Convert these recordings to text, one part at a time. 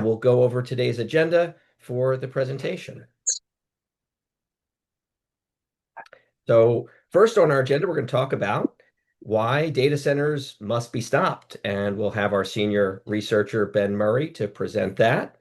We'll go over today's agenda for the presentation. So first on our agenda, we're going to talk about why data centers must be stopped, and we'll have our senior researcher, Ben Murray, to present that.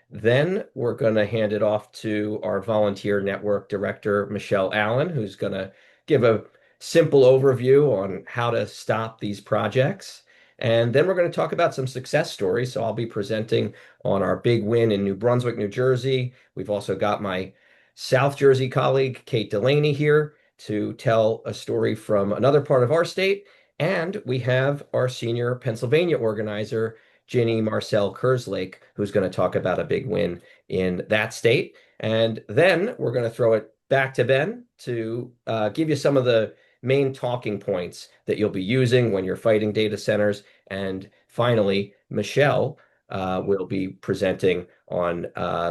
Then we're going to hand it off to our volunteer network director, Michelle Allen, who's going to give a simple overview on how to stop these projects. And then we're going to talk about some success stories. So I'll be presenting on our big win in New Brunswick, New Jersey. We've also got my South Jersey colleague, Kate Delany, here to tell a story from another part of our state. And we have our senior Pennsylvania organizer, Ginny Marcille-Kerslake, who's going to talk about a big win in that state. And then we're going to throw it back to Ben to give you some of the main talking points that you'll be using when you're fighting data centers. And finally, Michelle will be presenting on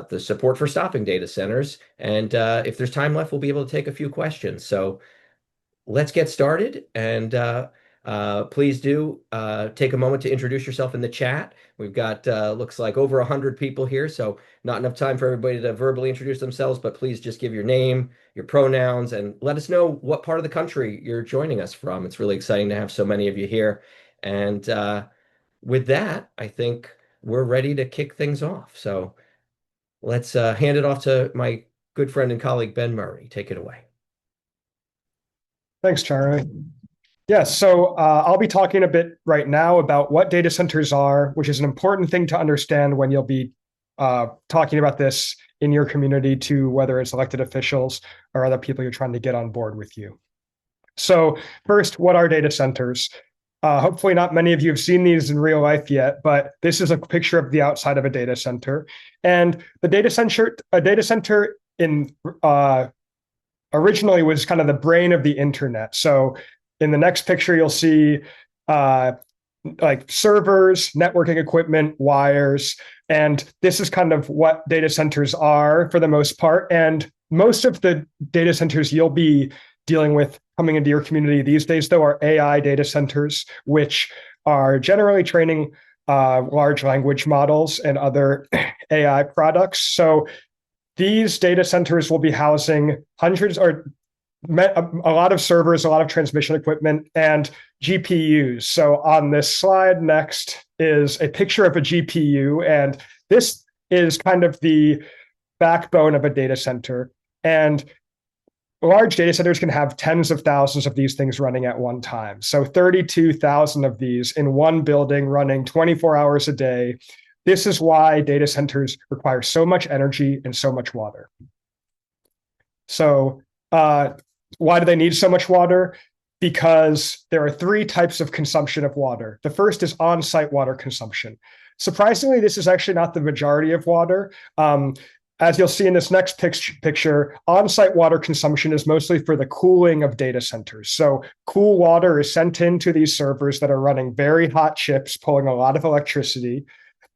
the support for stopping data centers. And if there's time left, we'll be able to take a few questions. So let's get started. And please do take a moment to introduce yourself in the chat. We've got, looks like over 100 people here, so not enough time for everybody to verbally introduce themselves, but please just give your name, your pronouns, and let us know what part of the country you're joining us from. It's really exciting to have so many of you here. And with that, I think we're ready to kick things off. So let's hand it off to my good friend and colleague, Ben Murray. Take it away. Thanks, Charlie. Yes, so I'll be talking a bit right now about what data centers are, which is an important thing to understand when you'll be talking about this in your community to whether it's elected officials or other people you're trying to get on board with you. So first, what are data centers? Hopefully not many of you have seen these in real life yet, but this is a picture of the outside of a data center. And a data center originally was kind of the brain of the internet. So in the next picture, you'll see like servers, networking equipment, wires, and this is kind of what data centers are for the most part. And most of the data centers you'll be dealing with coming into your community these days, though, are AI data centers, which are generally training large language models and other AI products. So these data centers will be housing hundreds or a lot of servers, a lot of transmission equipment, and GPUs. So on this slide next is a picture of a GPU, and this is kind of the backbone of a data center. And large data centers can have tens of thousands of these things running at one time. So 32,000 of these in one building running 24 hours a day. This is why data centers require so much energy and so much water. So why do they need so much water? Because there are three types of consumption of water. The first is on-site water consumption. Surprisingly, this is actually not the majority of water. As you'll see in this next picture, on-site water consumption is mostly for the cooling of data centers. So cool water is sent into these servers that are running very hot chips, pulling a lot of electricity.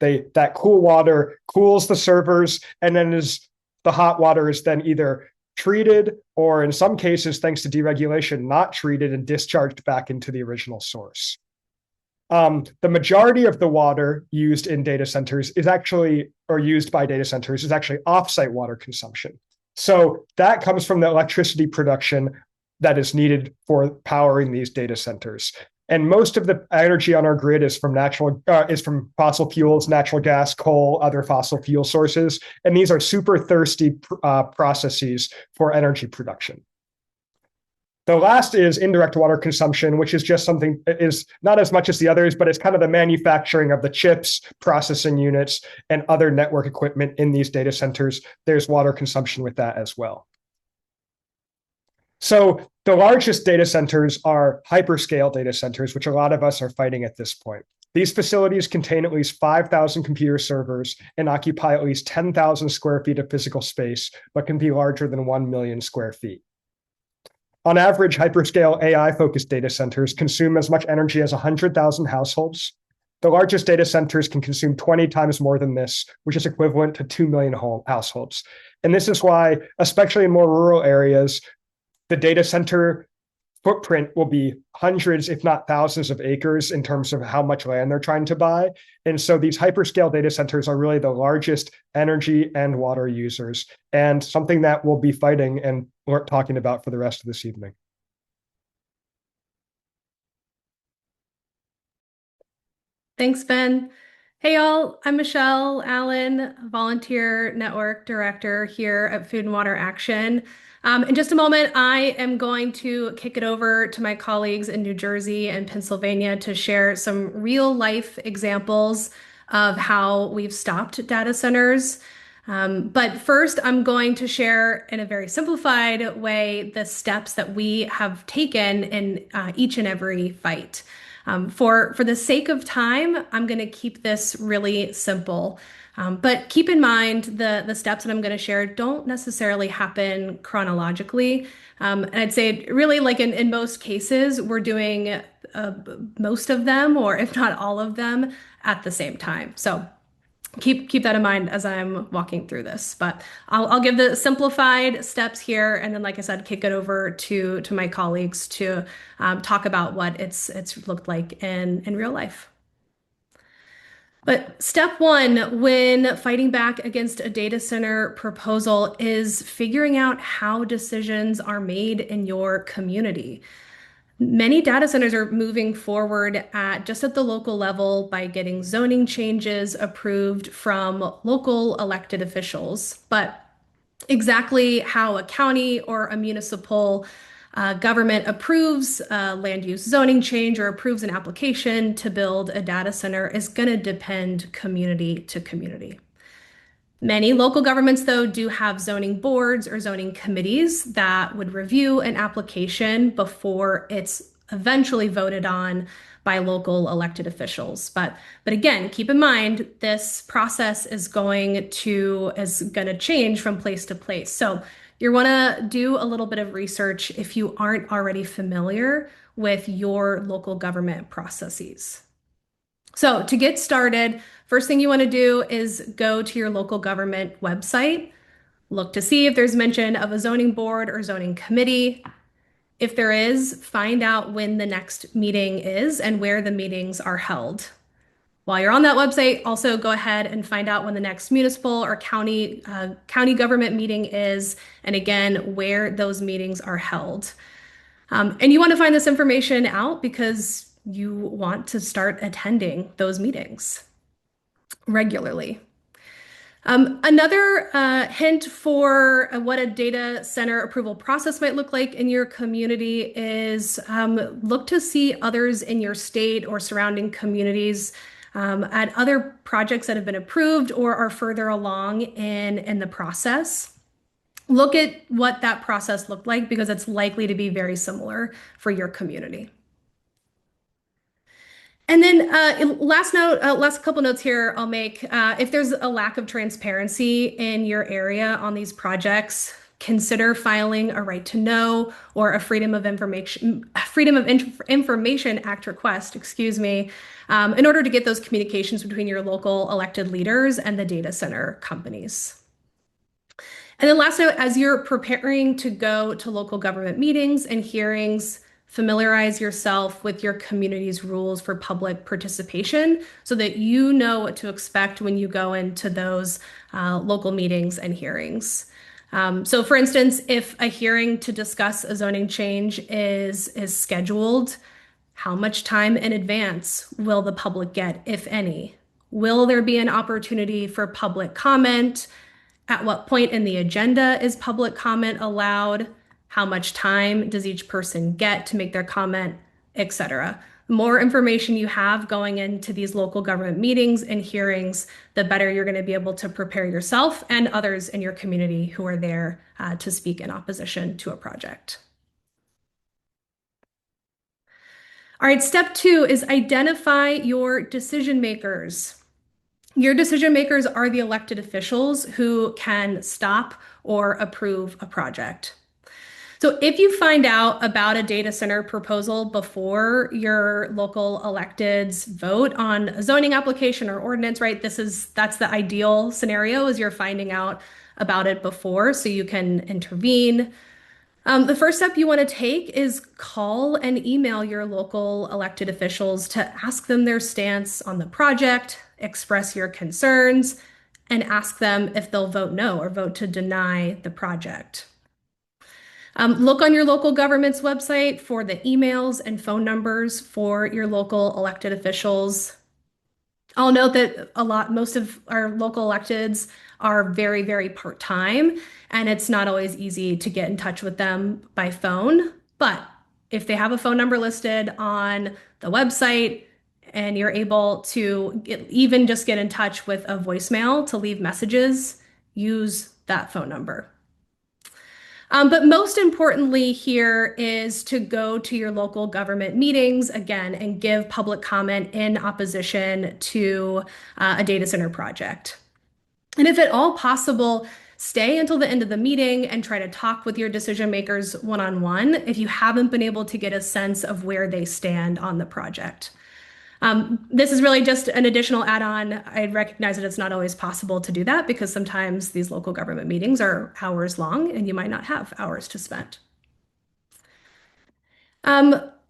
That cool water cools the servers, and then the hot water is then either treated or in some cases, thanks to deregulation, not treated and discharged back into the original source. The majority of the water used in data centers is actually, or used by data centers, is actually offsite water consumption. So that comes from the electricity production that is needed for powering these data centers. And most of the energy on our grid is from fossil fuels, natural gas, coal, other fossil fuel sources. And these are super thirsty processes for energy production. The last is indirect water consumption, which is just something is not as much as the others, but it's kind of the manufacturing of the chips, processing units, and other network equipment in these data centers. There's water consumption with that as well. So the largest data centers are hyperscale data centers, which a lot of us are fighting at this point. These facilities contain at least 5,000 computer servers and occupy at least 10,000 square feet of physical space, but can be larger than 1 million square feet. On average, hyperscale AI-focused data centers consume as much energy as 100,000 households. The largest data centers can consume 20 times more than this, which is equivalent to 2 million households. And this is why, especially in more rural areas, the data center footprint will be hundreds, if not thousands of acres in terms of how much land they're trying to buy. And so these hyperscale data centers are really the largest energy and water users, and something that we'll be fighting and talking about for the rest of this evening. Thanks, Ben. Hey, y'all. I'm Michelle Allen, Volunteer Network Director here at Food and Water Action. In just a moment, I am going to kick it over to my colleagues in New Jersey and Pennsylvania to share some real life examples of how we've stopped data centers. But first, I'm going to share in a very simplified way the steps that we have taken in each and every fight. For the sake of time, I'm going to keep this really simple. But keep in mind the steps that I'm going to share don't necessarily happen chronologically. And I'd say really like in most cases, we're doing most of them, or if not all of them, at the same time. So keep that in mind as I'm walking through this. But I'll give the simplified steps here, and then, like I said, kick it over to my colleagues to talk about what it's looked like in real life. But step one when fighting back against a data center proposal is figuring out how decisions are made in your community. Many data centers are moving forward just at the local level by getting zoning changes approved from local elected officials. But exactly how a county or a municipal government approves a land use zoning change or approves an application to build a data center is going to depend community to community. Many local governments, though, do have zoning boards or zoning committees that would review an application before it's eventually voted on by local elected officials. But again, keep in mind this process is going to change from place to place. So you want to do a little bit of research if you aren't already familiar with your local government processes. So to get started, first thing you want to do is go to your local government website, look to see if there's mention of a zoning board or zoning committee. If there is, find out when the next meeting is and where the meetings are held. While you're on that website, also go ahead and find out when the next municipal or county government meeting is, and again, where those meetings are held. And you want to find this information out because you want to start attending those meetings regularly. Another hint for what a data center approval process might look like in your community is look to see others in your state or surrounding communities at other projects that have been approved or are further along in the process. Look at what that process looked like because it's likely to be very similar for your community. And then last couple notes here I'll make. If there's a lack of transparency in your area on these projects, consider filing a right to know or a Freedom of Information Act request, in order to get those communications between your local elected leaders and the data center companies. And then last note, as you're preparing to go to local government meetings and hearings, familiarize yourself with your community's rules for public participation so that you know what to expect when you go into those local meetings and hearings. So for instance, if a hearing to discuss a zoning change is scheduled, how much time in advance will the public get, if any? Will there be an opportunity for public comment? At what point in the agenda is public comment allowed? How much time does each person get to make their comment, etc. The more information you have going into these local government meetings and hearings, the better you're going to be able to prepare yourself and others in your community who are there to speak in opposition to a project. All right, step 2 is identify your decision makers. Your decision makers are the elected officials who can stop or approve a project. So if you find out about a data center proposal before your local electeds vote on a zoning application or ordinance, right? That's the ideal scenario, is you're finding out about it before so you can intervene. The first step you want to take is call and email your local elected officials to ask them their stance on the project, express your concerns, and ask them if they'll vote no or vote to deny the project. Look on your local government's website for the emails and phone numbers for your local elected officials. I'll note that most of our local electeds are very, very part-time, and it's not always easy to get in touch with them by phone. But if they have a phone number listed on the website and you're able to even just get in touch with a voicemail to leave messages, use that phone number. But most importantly here is to go to your local government meetings again and give public comment in opposition to a data center project. And if at all possible, stay until the end of the meeting and try to talk with your decision makers one-on-one if you haven't been able to get a sense of where they stand on the project. This is really just an additional add-on. I recognize that it's not always possible to do that because sometimes these local government meetings are hours long and you might not have hours to spend.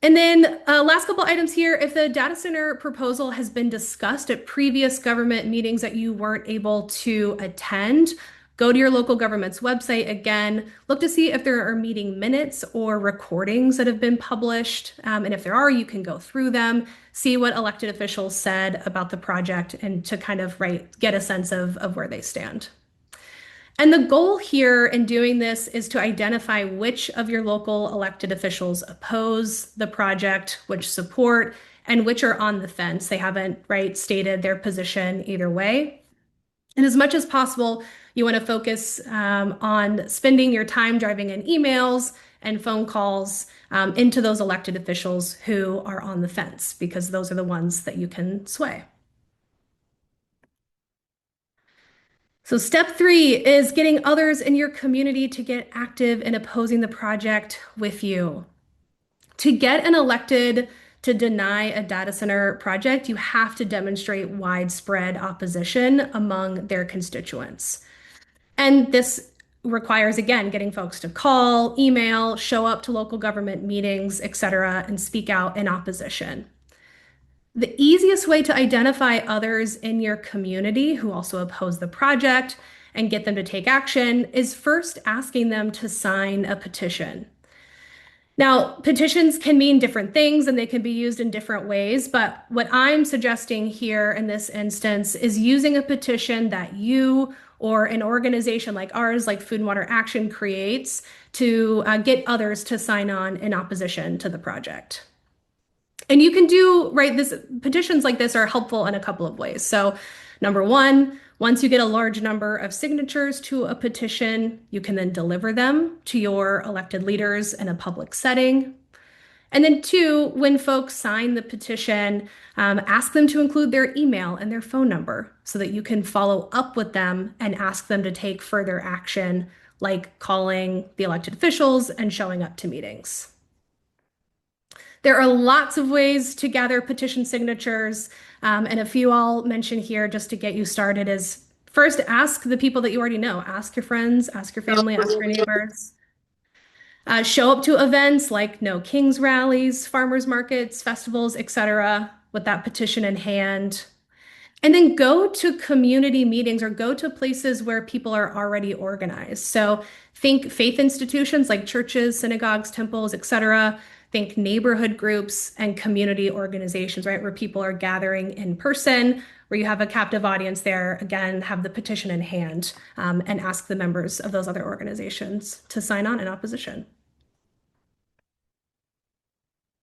And then last couple items here, if the data center proposal has been discussed at previous government meetings that you weren't able to attend, go to your local government's website again, look to see if there are meeting minutes or recordings that have been published. And if there are, you can go through them, see what elected officials said about the project and to kind of get a sense of where they stand. And the goal here in doing this is to identify which of your local elected officials oppose the project, which support, and which are on the fence. They haven't stated their position either way. And as much as possible, you want to focus on spending your time driving in emails and phone calls into those elected officials who are on the fence, because those are the ones that you can sway. So step 3 is getting others in your community to get active in opposing the project with you. To get an elected to deny a data center project, you have to demonstrate widespread opposition among their constituents. And this requires, again, getting folks to call, email, show up to local government meetings, etc., and speak out in opposition. The easiest way to identify others in your community who also oppose the project and get them to take action is first asking them to sign a petition. Now, petitions can mean different things and they can be used in different ways, but what I'm suggesting here in this instance is using a petition that you or an organization like ours, like Food and Water Action, creates to get others to sign on in opposition to the project. And you can do, petitions like this are helpful in a couple of ways. So number one, once you get a large number of signatures to a petition, you can then deliver them to your elected leaders in a public setting. And then 2, when folks sign the petition, ask them to include their email and their phone number so that you can follow up with them and ask them to take further action, like calling the elected officials and showing up to meetings. There are lots of ways to gather petition signatures, and a few I'll mention here just to get you started is first, ask the people that you already know. Ask your friends, ask your family, ask your neighbors. Show up to events like No Kings rallies, farmers markets, festivals, etc., with that petition in hand. And then go to community meetings or go to places where people are already organized. So think faith institutions like churches, synagogues, temples, etc. Think neighborhood groups and community organizations, where people are gathering in person, where you have a captive audience there. Again, have the petition in hand and ask the members of those other organizations to sign on in opposition.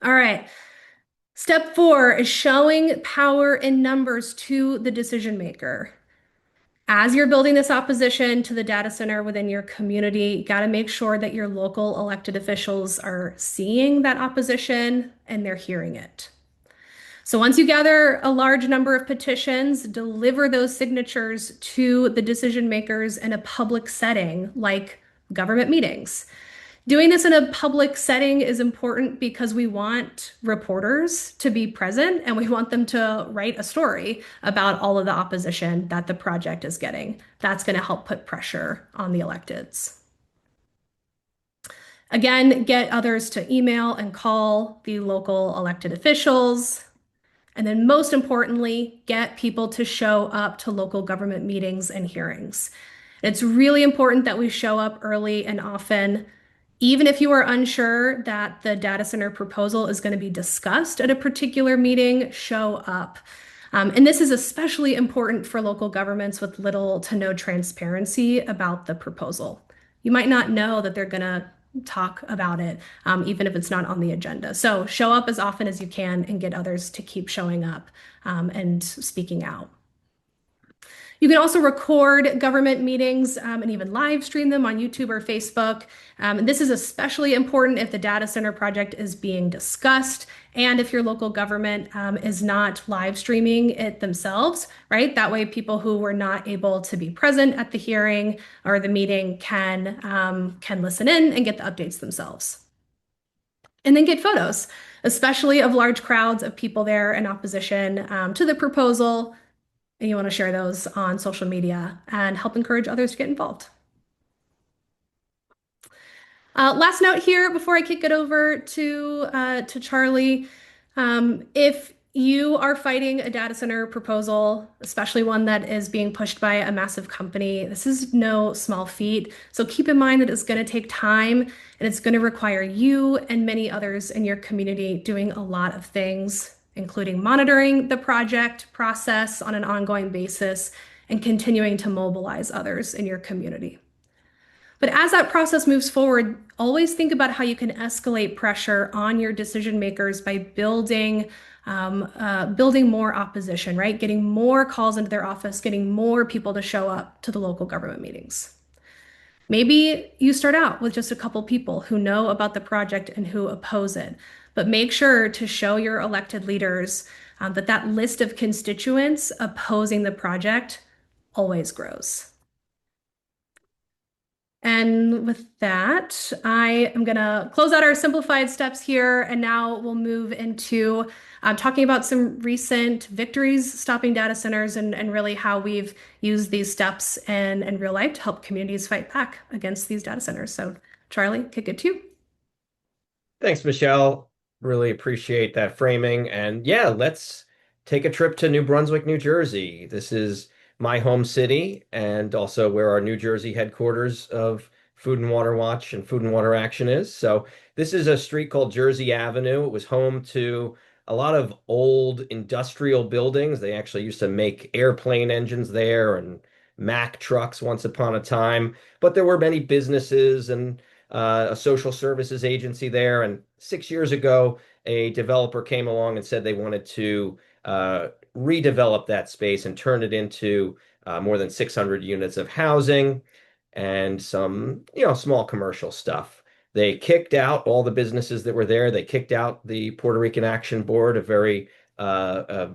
All right. Step 4 is showing power in numbers to the decision maker. As you're building this opposition to the data center within your community, you got to make sure that your local elected officials are seeing that opposition and they're hearing it. So once you gather a large number of petitions, deliver those signatures to the decision makers in a public setting like government meetings. Doing this in a public setting is important because we want reporters to be present and we want them to write a story about all of the opposition that the project is getting. That's going to help put pressure on the electeds. Again, get others to email and call the local elected officials. And then most importantly, get people to show up to local government meetings and hearings. It's really important that we show up early and often. Even if you are unsure that the data center proposal is going to be discussed at a particular meeting, show up. And this is especially important for local governments with little to no transparency about the proposal. You might not know that they're going to talk about it, even if it's not on the agenda. So show up as often as you can and get others to keep showing up and speaking out. You can also record government meetings and even live stream them on YouTube or Facebook. And this is especially important if the data center project is being discussed and if your local government is not live streaming it themselves, right? That way people who were not able to be present at the hearing or the meeting can listen in and get the updates themselves. And then get photos, especially of large crowds of people there in opposition to the proposal. And you want to share those on social media and help encourage others to get involved. Last note here before I kick it over to Charlie. If you are fighting a data center proposal, especially one that is being pushed by a massive company, this is no small feat. So keep in mind that it's going to take time and it's going to require you and many others in your community doing a lot of things, including monitoring the project process on an ongoing basis and continuing to mobilize others in your community. But as that process moves forward, always think about how you can escalate pressure on your decision makers by building more opposition, right? Getting more calls into their office, getting more people to show up to the local government meetings. Maybe you start out with just a couple people who know about the project and who oppose it, but make sure to show your elected leaders that list of constituents opposing the project always grows. And with that, I am going to close out our simplified steps here, and now we'll move into talking about some recent victories stopping data centers and really how we've used these steps in real life to help communities fight back against these data centers. So Charlie, kick it to you. Thanks, Michelle. Really appreciate that framing. And yeah, let's take a trip to New Brunswick, New Jersey. This is my home city and also where our New Jersey headquarters of Food and Water Watch and Food and Water Action is. So this is a street called Jersey Avenue. It was home to a lot of old industrial buildings. They actually used to make airplane engines there and Mack trucks once upon a time. But there were many businesses and a social services agency there. And 6 years ago, a developer came along and said they wanted to redevelop that space and turn it into more than 600 units of housing and some, small commercial stuff. They kicked out all the businesses that were there. They kicked out the Puerto Rican Action Board, a very a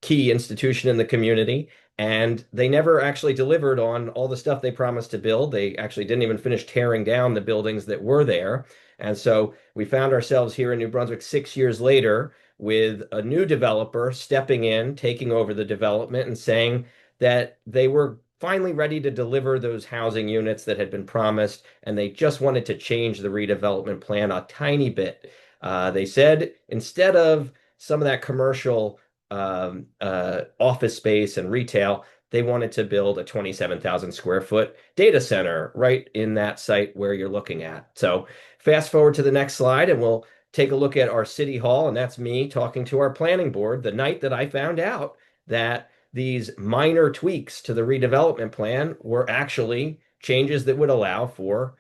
key institution in the community. And they never actually delivered on all the stuff they promised to build. They actually didn't even finish tearing down the buildings that were there. And so we found ourselves here in New Brunswick 6 years later with a new developer stepping in, taking over the development and saying that they were finally ready to deliver those housing units that had been promised, and they just wanted to change the redevelopment plan a tiny bit. They said instead of some of that commercial office space and retail, they wanted to build a 27,000 square foot data center right in that site where you're looking at. So fast forward to the next slide and we'll take a look at our city hall, and that's me talking to our planning board the night that I found out that these minor tweaks to the redevelopment plan were actually changes that would allow for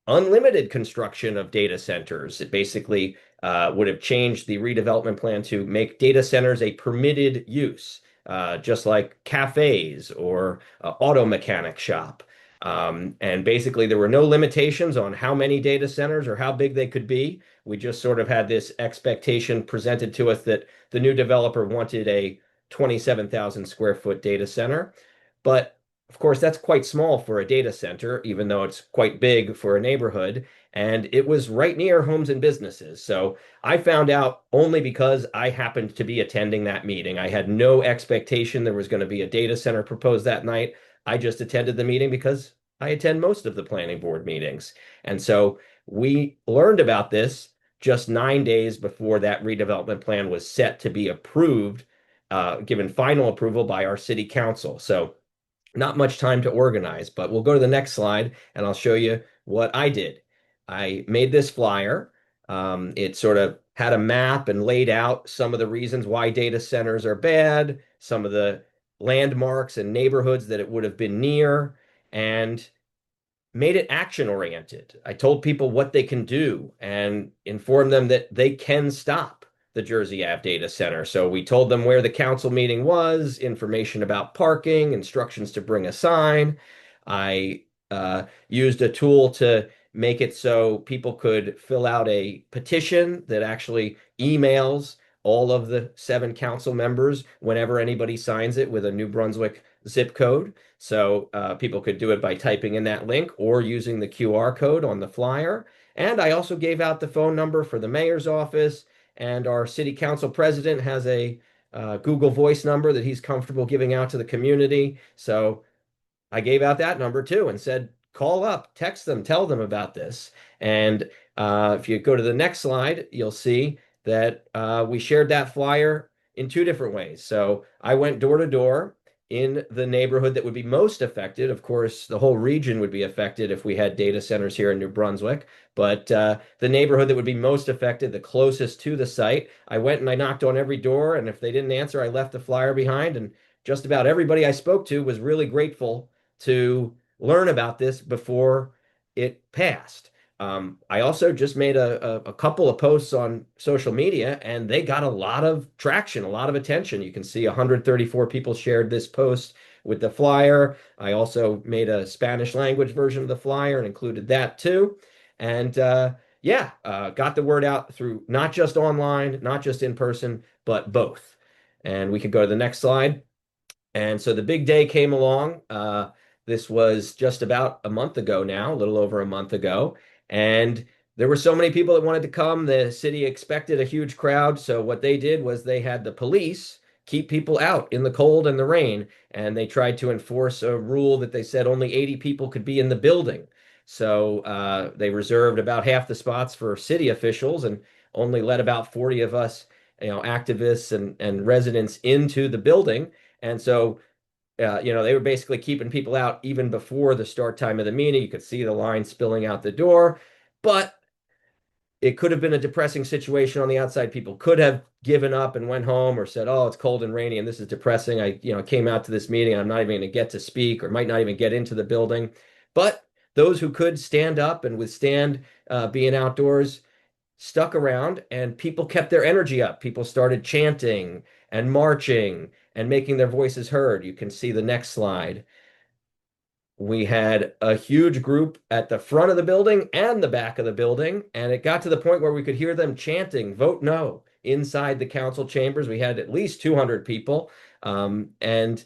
unlimited construction of data centers. It basically would have changed the redevelopment plan to make data centers a permitted use, just like cafes or auto mechanic shop. And basically, there were no limitations on how many data centers or how big they could be. We just sort of had this expectation presented to us that the new developer wanted a 27,000 square foot data center. But of course, that's quite small for a data center, even though it's quite big for a neighborhood. And it was right near homes and businesses. So I found out only because I happened to be attending that meeting. I had no expectation there was going to be a data center proposed that night. I just attended the meeting because I attend most of the planning board meetings. And so We learned about this just 9 days before that redevelopment plan was set to be approved, given final approval by our city council. So not much time to organize, but we'll go to the next slide and I'll show you what I did. I made this flyer. It sort of had a map and laid out some of the reasons why data centers are bad, some of the landmarks and neighborhoods that it would have been near, and made it action oriented. I told people what they can do and informed them that they can stop the Jersey Ave data center. So we told them where the council meeting was, information about parking, instructions to bring a sign. I used a tool to make it so people could fill out a petition that actually emails all of the 7 council members whenever anybody signs it with a New Brunswick zip code. So people could do it by typing in that link or using the QR code on the flyer. And I also gave out the phone number for the mayor's office, and our city council president has a Google Voice number that he's comfortable giving out to the community. So I gave out that number too and said, call up, text them, tell them about this. And if you go to the next slide, you'll see that we shared that flyer in 2 different ways. So I went door to door in the neighborhood that would be most affected. Of course, the whole region would be affected if we had data centers here in New Brunswick, but the neighborhood that would be most affected, the closest to the site, I went and I knocked on every door, and if they didn't answer, I left a flyer behind, and just about everybody I spoke to was really grateful to learn about this before it passed. I also just made a couple of posts on social media, and they got a lot of traction, a lot of attention. You can see 134 people shared this post with the flyer. I also made a Spanish language version of the flyer and included that too. And got the word out through not just online, not just in person, but both. And we could go to the next slide. And so the big day came along. This was just about a month ago now, a little over a month ago. And there were so many people that wanted to come. The city expected a huge crowd. So what they did was they had the police keep people out in the cold and the rain. And they tried to enforce a rule that they said only 80 people could be in the building. So they reserved about half the spots for city officials and only let about 40 of us, activists and residents into the building. And so they were basically keeping people out even before the start time of the meeting. You could see the line spilling out the door, but it could have been a depressing situation on the outside. People could have given up and went home or said, oh, it's cold and rainy and this is depressing. I came out to this meeting and I'm not even going to get to speak or might not even get into the building. But those who could stand up and withstand being outdoors stuck around, and people kept their energy up. People started chanting and marching and making their voices heard. You can see the next slide. We had a huge group at the front of the building and the back of the building, and it got to the point where we could hear them chanting, vote no, inside the council chambers. We had at least 200 people. It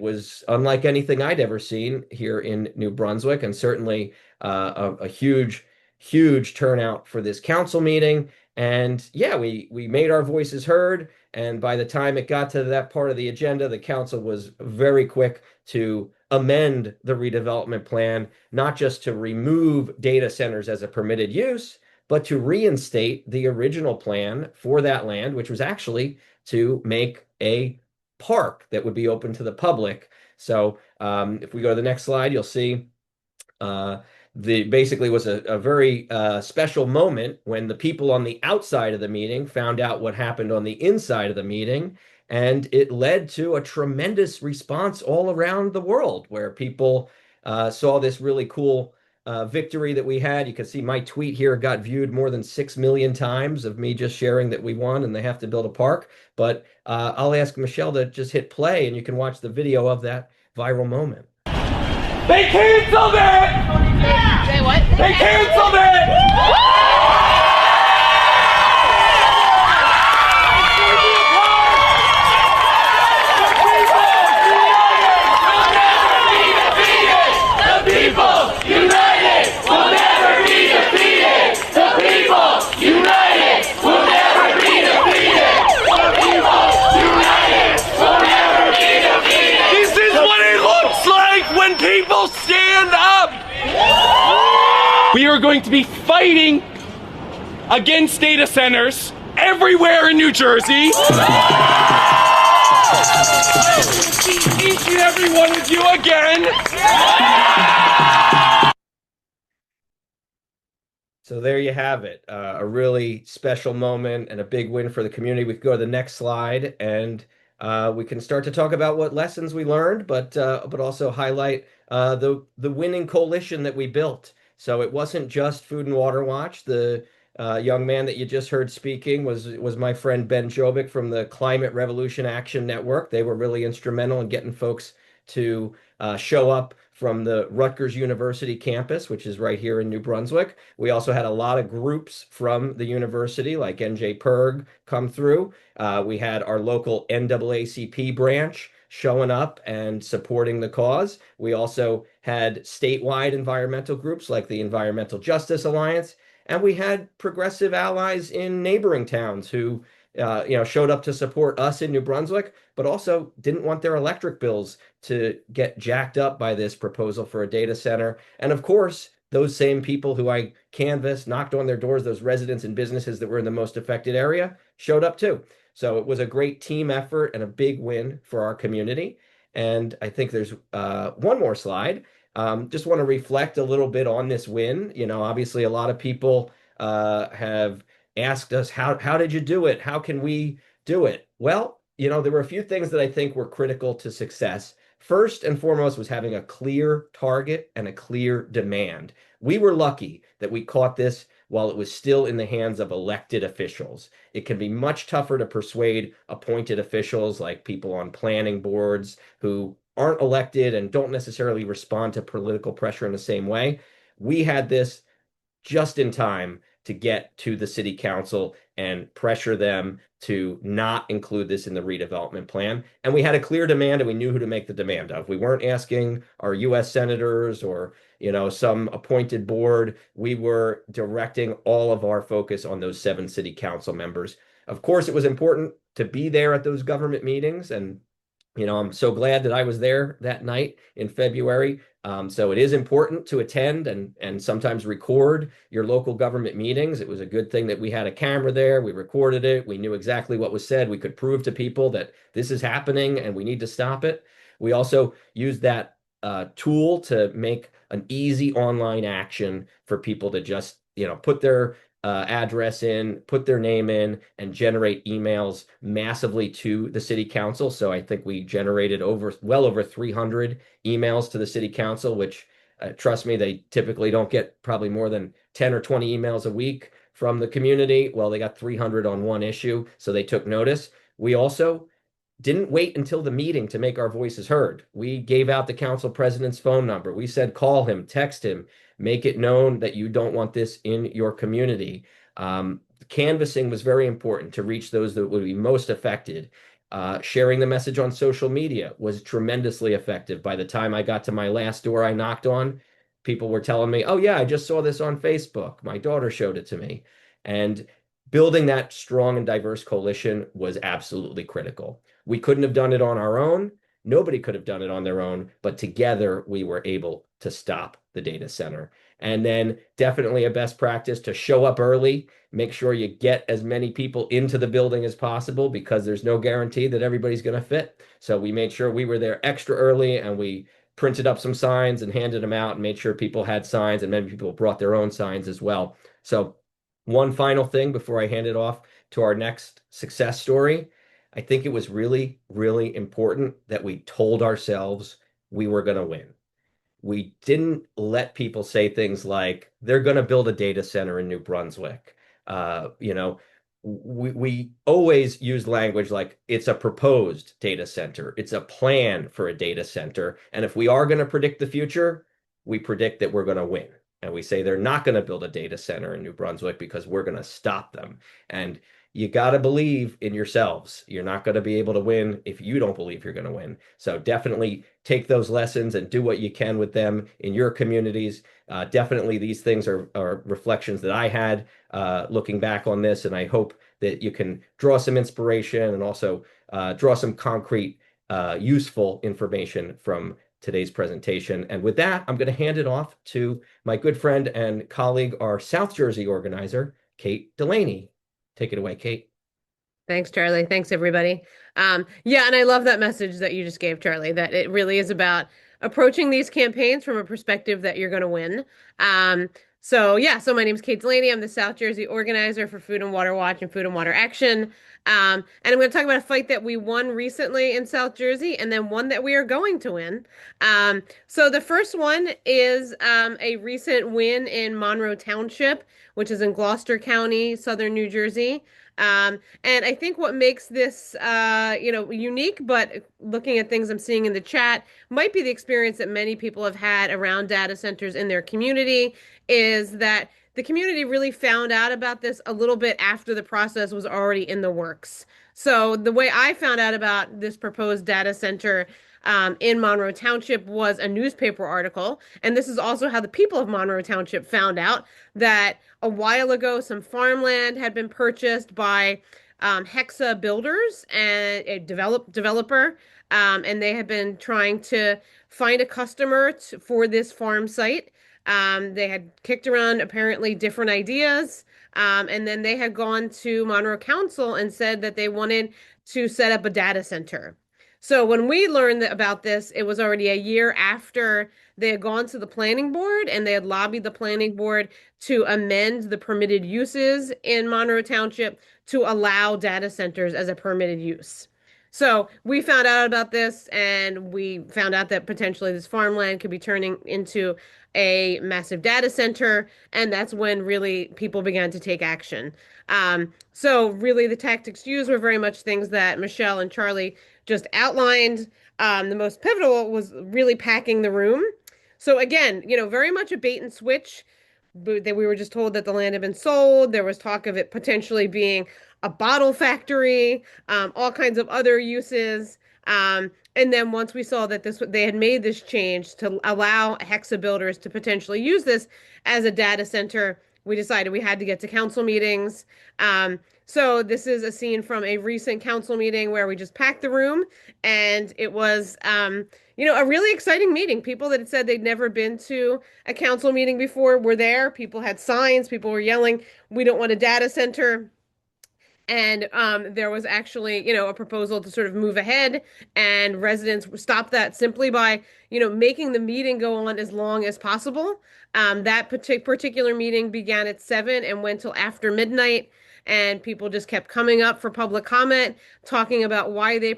was unlike anything I'd ever seen here in New Brunswick, and certainly a huge, huge turnout for this council meeting. And we made our voices heard. And by the time it got to that part of the agenda, the council was very quick to amend the redevelopment plan, not just to remove data centers as a permitted use, but to reinstate the original plan for that land, which was actually to make a park that would be open to the public. So if we go to the next slide, you'll see basically was a very special moment when the people on the outside of the meeting found out what happened on the inside of the meeting. And it led to a tremendous response all around the world where people saw this really cool victory that we had. You can see my tweet here got viewed more than 6 million times of me just sharing that we won and they have to build a park. But I'll ask Michelle to just hit play and you can watch the video of that viral moment. They canceled it! Say what? They canceled it! The people united will never be defeated! The people united will never be defeated! The people united will never be defeated! This is what it looks like when people stand up! We are going to be fighting against data centers everywhere in New Jersey. See each and every one of you again. So there you have it, a really special moment and a big win for the community. We can go to the next slide, and we can start to talk about what lessons we learned, but also highlight the winning coalition that we built. So it wasn't just Food and Water Watch. The young man that you just heard speaking was my friend Ben Jovic from the Climate Revolution Action Network. They were really instrumental in getting folks to show up from the Rutgers University campus, which is right here in New Brunswick. We also had a lot of groups from the university, like NJ come through. We had our local NAACP branch showing up and supporting the cause. We also had statewide environmental groups like the Environmental Justice Alliance, and we had progressive allies in neighboring towns who showed up to support us in New Brunswick, but also didn't want their electric bills to get jacked up by this proposal for a data center. And of course, those same people who I canvassed, knocked on their doors, those residents and businesses that were in the most affected area, showed up too. So it was a great team effort and a big win for our community. And I think there's one more slide. Just want to reflect a little bit on this win. Obviously, a lot of people have asked us, how did you do it? How can we do it? Well, there were a few things that I think were critical to success. First and foremost was having a clear target and a clear demand. We were lucky that we caught this while it was still in the hands of elected officials. It can be much tougher to persuade appointed officials like people on planning boards who aren't elected and don't necessarily respond to political pressure in the same way. We had this just in time to get to the city council and pressure them to not include this in the redevelopment plan. And we had a clear demand, and we knew who to make the demand of. We weren't asking our US senators or some appointed board. We were directing all of our focus on those 7 city council members. Of course, it was important to be there at those government meetings, and I'm so glad that I was there that night in February. So it is important to attend and sometimes record your local government meetings. It was a good thing that we had a camera there. We recorded it. We knew exactly what was said. We could prove to people that this is happening and we need to stop it. We also used that tool to make an easy online action for people to just, put their address in, put their name in, and generate emails massively to the city council. So I think we generated well over 300 emails to the city council, which trust me, they typically don't get probably more than 10 or 20 emails a week from the community. Well, they got 300 on one issue, so they took notice. We also didn't wait until the meeting to make our voices heard. We gave out the council president's phone number. We said, call him, text him, make it known that you don't want this in your community. Canvassing was very important to reach those that would be most affected. Sharing the message on social media was tremendously effective. By the time I got to my last door I knocked on, people were telling me, oh yeah, I just saw this on Facebook. My daughter showed it to me. And building that strong and diverse coalition was absolutely critical. We couldn't have done it on our own. Nobody could have done it on their own, but together we were able to stop the data center. And then definitely a best practice to show up early, make sure you get as many people into the building as possible, because there's no guarantee that everybody's going to fit. So we made sure we were there extra early, and we printed up some signs and handed them out and made sure people had signs, and many people brought their own signs as well. So one final thing before I hand it off to our next success story. I think it was really, really important that we told ourselves we were going to win. We didn't let people say things like, they're going to build a data center in New Brunswick. We always use language like, it's a proposed data center. It's a plan for a data center. And if we are going to predict the future, we predict that we're going to win. And we say they're not going to build a data center in New Brunswick because we're going to stop them. And you got to believe in yourselves. You're not going to be able to win if you don't believe you're going to win. So definitely take those lessons and do what you can with them in your communities. Definitely these things are reflections that I had looking back on this, and I hope that you can draw some inspiration and also draw some concrete, useful information from today's presentation. And with that, I'm going to hand it off to my good friend and colleague, our South Jersey organizer, Kate Delany. Take it away, Kate. Thanks, Charlie. Thanks, everybody. Yeah, and I love that message that you just gave, Charlie, that it really is about approaching these campaigns from a perspective that you're going to win. So my name is Kate Delany. I'm the South Jersey organizer for Food and Water Watch and Food and Water Action. And I'm going to talk about a fight that we won recently in South Jersey and then one that we are going to win. So the first one is a recent win in Monroe Township, which is in Gloucester County, southern New Jersey. And I think what makes this, unique, but looking at things I'm seeing in the chat, might be the experience that many people have had around data centers in their community, is that the community really found out about this a little bit after the process was already in the works. So the way I found out about this proposed data center in Monroe Township was a newspaper article. And this is also how the people of Monroe Township found out that a while ago, some farmland had been purchased by Hexa Builders and a developer. And they had been trying to find a customer for this farm site. They had kicked around apparently different ideas. And then they had gone to Monroe Council and said that they wanted to set up a data center. So when we learned about this, it was already a year after they had gone to the planning board and they had lobbied the planning board to amend the permitted uses in Monroe Township to allow data centers as a permitted use. So we found out about this and we found out that potentially this farmland could be turning into a massive data center. And that's when really people began to take action. So really the tactics used were very much things that Michelle and Charlie just outlined. The most pivotal was really packing the room. So again, very much a bait and switch. That we were just told that the land had been sold. There was talk of it potentially being a bottle factory, all kinds of other uses. And then once we saw that they had made this change to allow Hexa Builders to potentially use this as a data center, we decided we had to get to council meetings. So this is a scene from a recent council meeting where we just packed the room, and it was, a really exciting meeting. People that had said they'd never been to a council meeting before were there. People had signs. People were yelling, "We don't want a data center." And there was actually, a proposal to sort of move ahead, and residents stopped that simply by, making the meeting go on as long as possible. That particular meeting began at 7 and went till after midnight. And people just kept coming up for public comment, talking about why they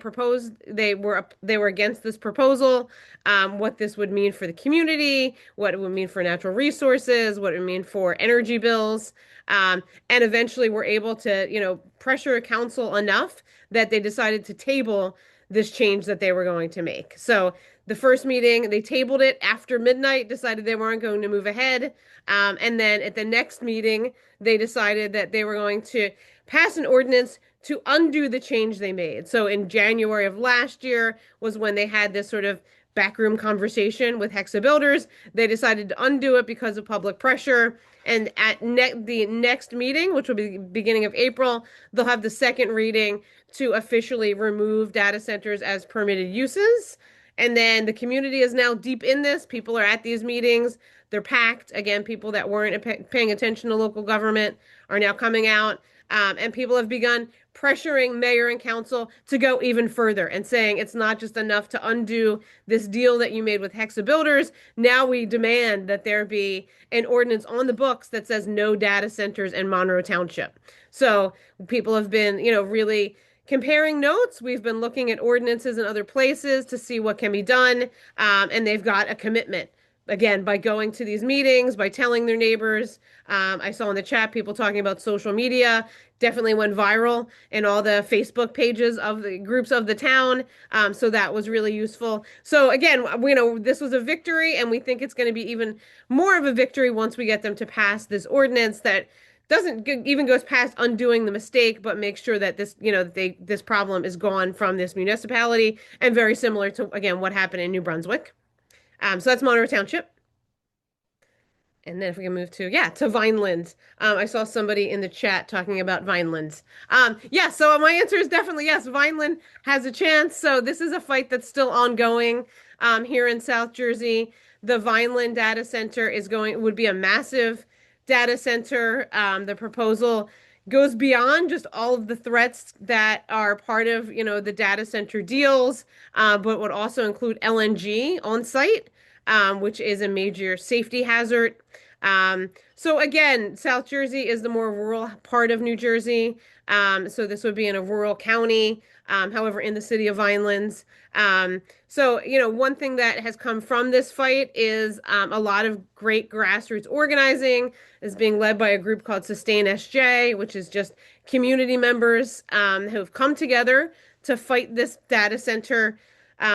were against this proposal, what this would mean for the community, what it would mean for natural resources, what it would mean for energy bills. And eventually were able to, pressure council enough that they decided to table this change that they were going to make. So the first meeting, they tabled it after midnight, decided they weren't going to move ahead. And then at the next meeting, they decided that they were going to pass an ordinance to undo the change they made. So in January of last year was when they had this sort of backroom conversation with Hexa Builders. They decided to undo it because of public pressure. And at the next meeting, which will be the beginning of April, they'll have the second reading to officially remove data centers as permitted uses. And then the community is now deep in this. People are at these meetings. They're packed. Again, people that weren't paying attention to local government are now coming out. And people have begun pressuring mayor and council to go even further and saying it's not just enough to undo this deal that you made with Hexa Builders. Now we demand that there be an ordinance on the books that says no data centers in Monroe Township. So people have been, really comparing notes. We've been looking at ordinances in other places to see what can be done. And they've got a commitment. Again, by going to these meetings, by telling their neighbors. I saw in the chat people talking about social media. Definitely went viral in all the Facebook pages of the groups of the town. So that was really useful. So again, this was a victory, and we think it's going to be even more of a victory once we get them to pass this ordinance that doesn't even goes past undoing the mistake, but makes sure that this, this problem is gone from this municipality, and very similar to, again, what happened in New Brunswick. So that's Monroe Township. And then if we can move to Vineland. I saw somebody in the chat talking about Vineland. So my answer is definitely yes, Vineland has a chance. So this is a fight that's still ongoing. here in South Jersey. The Vineland data center would be a massive data center. The proposal goes beyond just all of the threats that are part of, the data center deals, but would also include LNG on site, which is a major safety hazard. So again, South Jersey is the more rural part of New Jersey. So this would be in a rural county, however, in the city of Vinelands. So, one thing that has come from this fight is a lot of great grassroots organizing is being led by a group called Sustain SJ, which is just community members who have come together to fight this data center.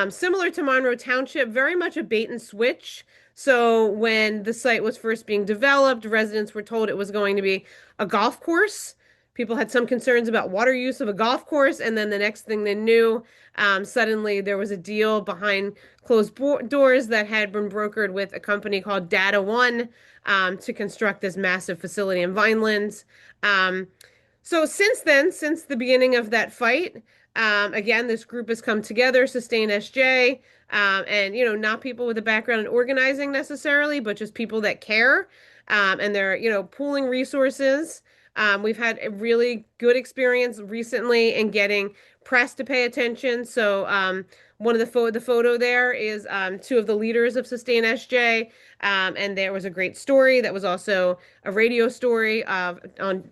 Similar to Monroe Township, very much a bait and switch. So when the site was first being developed, residents were told it was going to be a golf course. People had some concerns about water use of a golf course, and then the next thing they knew, suddenly there was a deal behind closed doors that had been brokered with a company called Data One to construct this massive facility in Vinelands. So since then, since the beginning of that fight, again, this group has come together, Sustain SJ, and not people with a background in organizing necessarily, but just people that care, and they're pooling resources. We've had a really good experience recently in getting press to pay attention. So one of the photo there is two of the leaders of Sustain SJ, and there was a great story that was also a radio story on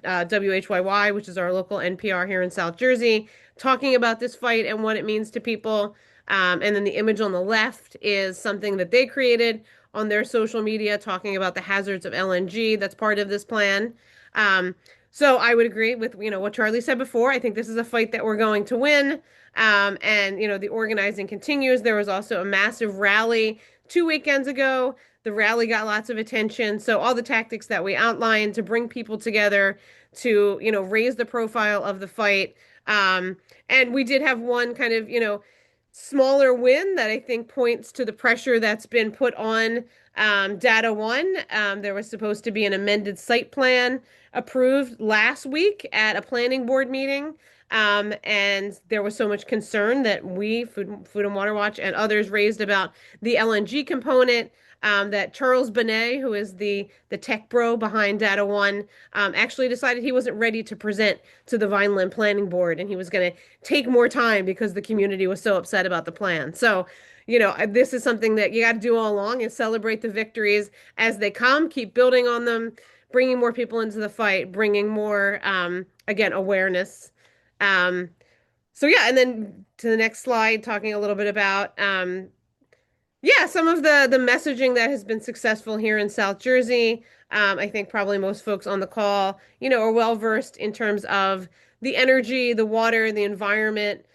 WHYY, which is our local NPR here in South Jersey, talking about this fight and what it means to people. And then the image on the left is something that they created on their social media, talking about the hazards of LNG that's part of this plan. So I would agree with what Charlie said before. I think this is a fight that we're going to win. And the organizing continues. There was also a massive rally 2 weekends ago. The rally got lots of attention. So all the tactics that we outlined to bring people together to raise the profile of the fight. And we did have one kind of smaller win that I think points to the pressure that's been put on Data One. There was supposed to be an amended site plan approved last week at a planning board meeting. And there was so much concern that Food and Water Watch and others raised about the LNG component, that Charles Benet, who is the tech bro behind Data One, actually decided he wasn't ready to present to the Vineland Planning Board, and he was going to take more time because the community was so upset about the plan. So, this is something that you got to do all along, is celebrate the victories as they come, keep building on them, bringing more people into the fight, bringing more, again, awareness. So yeah, and then to the next slide, talking a little bit about some of the messaging that has been successful here in South Jersey. I think probably most folks on the call, are well versed in terms of the energy, the water, the environment,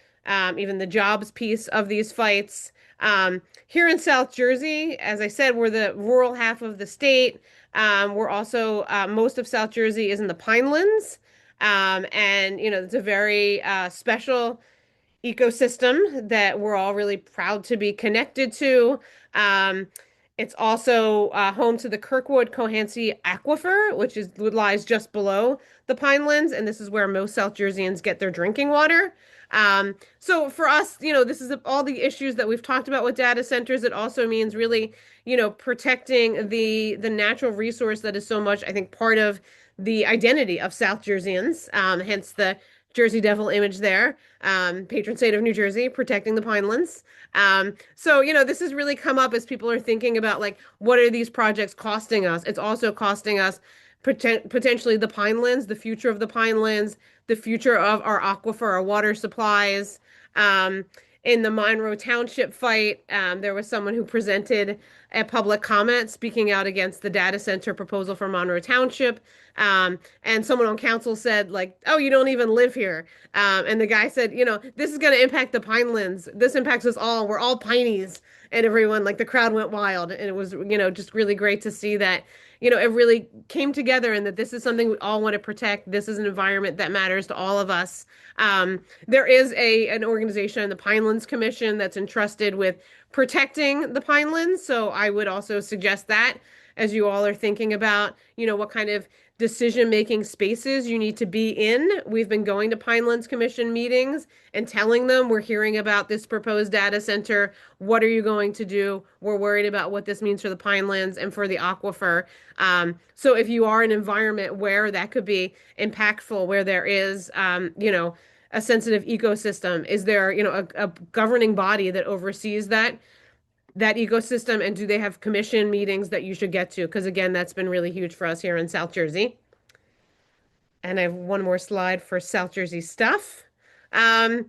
even the jobs piece of these fights. Here in South Jersey, as I said, we're the rural half of the state. We're also, most of South Jersey is in the Pinelands. And it's a very special ecosystem that we're all really proud to be connected to. It's also home to the Kirkwood-Cohansey Aquifer, which lies just below the Pinelands, and this is where most South Jerseyans get their drinking water. So for us, this is all the issues that we've talked about with data centers. It also means really, protecting the natural resource that is so much, I think, part of the identity of South Jerseyans, hence the Jersey Devil image there, patron saint of New Jersey, protecting the Pinelands. So, this has really come up as people are thinking about, like, what are these projects costing us? It's also costing us potentially the Pinelands, the future of the Pinelands, the future of our aquifer, our water supplies. In the Monroe Township fight, there was someone who presented a public comment speaking out against the data center proposal for Monroe Township. And someone on council said, like, oh, you don't even live here. And the guy said, this is going to impact the Pinelands. This impacts us all. We're all Pineys. And everyone, like, the crowd went wild. And it was, just really great to see that, it really came together and that this is something we all want to protect. This is an environment that matters to all of us. There is an organization, the Pinelands Commission, that's entrusted with protecting the Pinelands. So I would also suggest that as you all are thinking about, what kind of decision-making spaces you need to be in. We've been going to Pinelands Commission meetings and telling them we're hearing about this proposed data center. What are you going to do? We're worried about what this means for the Pinelands and for the aquifer. So if you are in an environment where that could be impactful, where there is, a sensitive ecosystem, is there, a governing body that oversees that ecosystem, and do they have commission meetings that you should get to? Because again, that's been really huge for us here in South Jersey. And I have one more slide for South Jersey stuff. Yeah,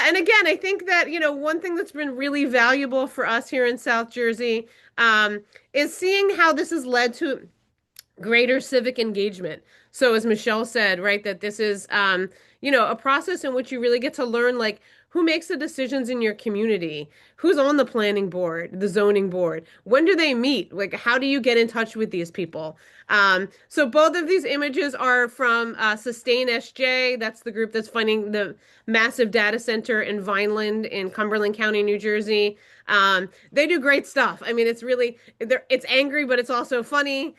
and again, I think that, one thing that's been really valuable for us here in South Jersey is seeing how this has led to greater civic engagement. So as Michelle said, right, that this is, a process in which you really get to learn, like, who makes the decisions in your community? Who's on the planning board, the zoning board? When do they meet? Like, how do you get in touch with these people? So both of these images are from Sustain SJ. That's the group that's funding the massive data center in Vineland in Cumberland County, New Jersey. They do great stuff. I mean, it's angry, but it's also funny.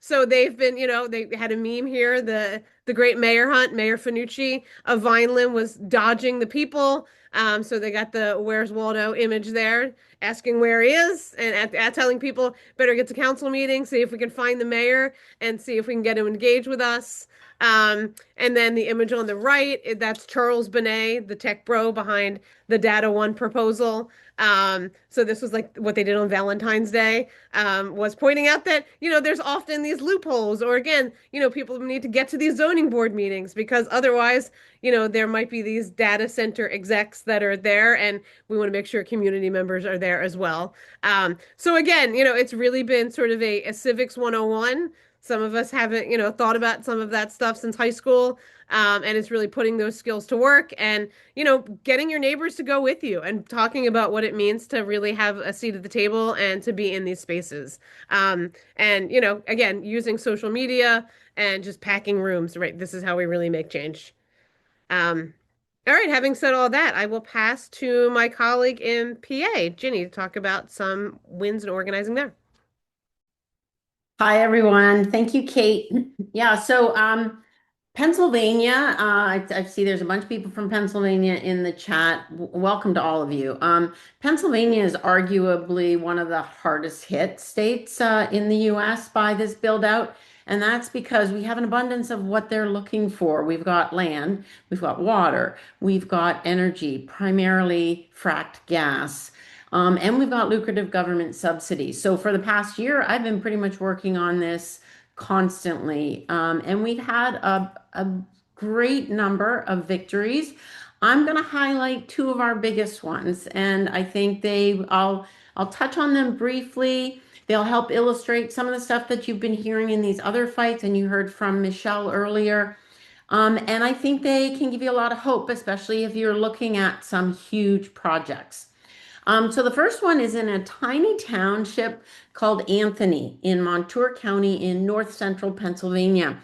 So they've been, they had a meme here. The great mayor hunt, Mayor Fanucci of Vineland was dodging the people. So they got the Where's Waldo image there, asking where he is, and telling people better get to council meeting, see if we can find the mayor and see if we can get him engaged with us. And then the image on the right, that's Charles Benet, the tech bro behind the Data One proposal. So this was like what they did on Valentine's Day, was pointing out that, there's often these loopholes, or again, people need to get to these zoning board meetings because otherwise, there might be these data center execs that are there, and we want to make sure community members are there as well. So again, it's really been sort of a civics 101. Some of us haven't, thought about some of that stuff since high school. And it's really putting those skills to work and, getting your neighbors to go with you and talking about what it means to really have a seat at the table and to be in these spaces. And, again, using social media and just packing rooms, right? This is how we really make change. All right, having said all that, I will pass to my colleague in PA, Ginny, to talk about some wins in organizing there. Hi, everyone. Thank you, Kate. Yeah, so Pennsylvania, I see there's a bunch of people from Pennsylvania in the chat. Welcome to all of you. Pennsylvania is arguably one of the hardest hit states in the US by this build out. And that's because we have an abundance of what they're looking for. We've got land, we've got water, we've got energy, primarily fracked gas. And we've got lucrative government subsidies. So for the past year, I've been pretty much working on this constantly. And we've had a great number of victories. I'm going to highlight two of our biggest ones. And I think I'll touch on them briefly. They'll help illustrate some of the stuff that you've been hearing in these other fights and you heard from Michelle earlier. And I think they can give you a lot of hope, especially if you're looking at some huge projects. So the first one is in a tiny township called Anthony in Montour County in north central Pennsylvania.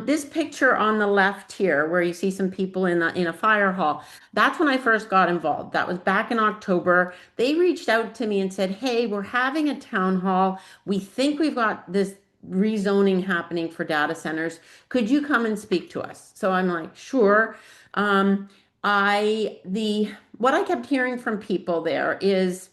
This picture on the left here, where you see some people in a fire hall, that's when I first got involved. That was back in October. They reached out to me and said, hey, we're having a town hall. We think we've got this rezoning happening for data centers. Could you come and speak to us? So I'm like, sure. What I kept hearing from people there is,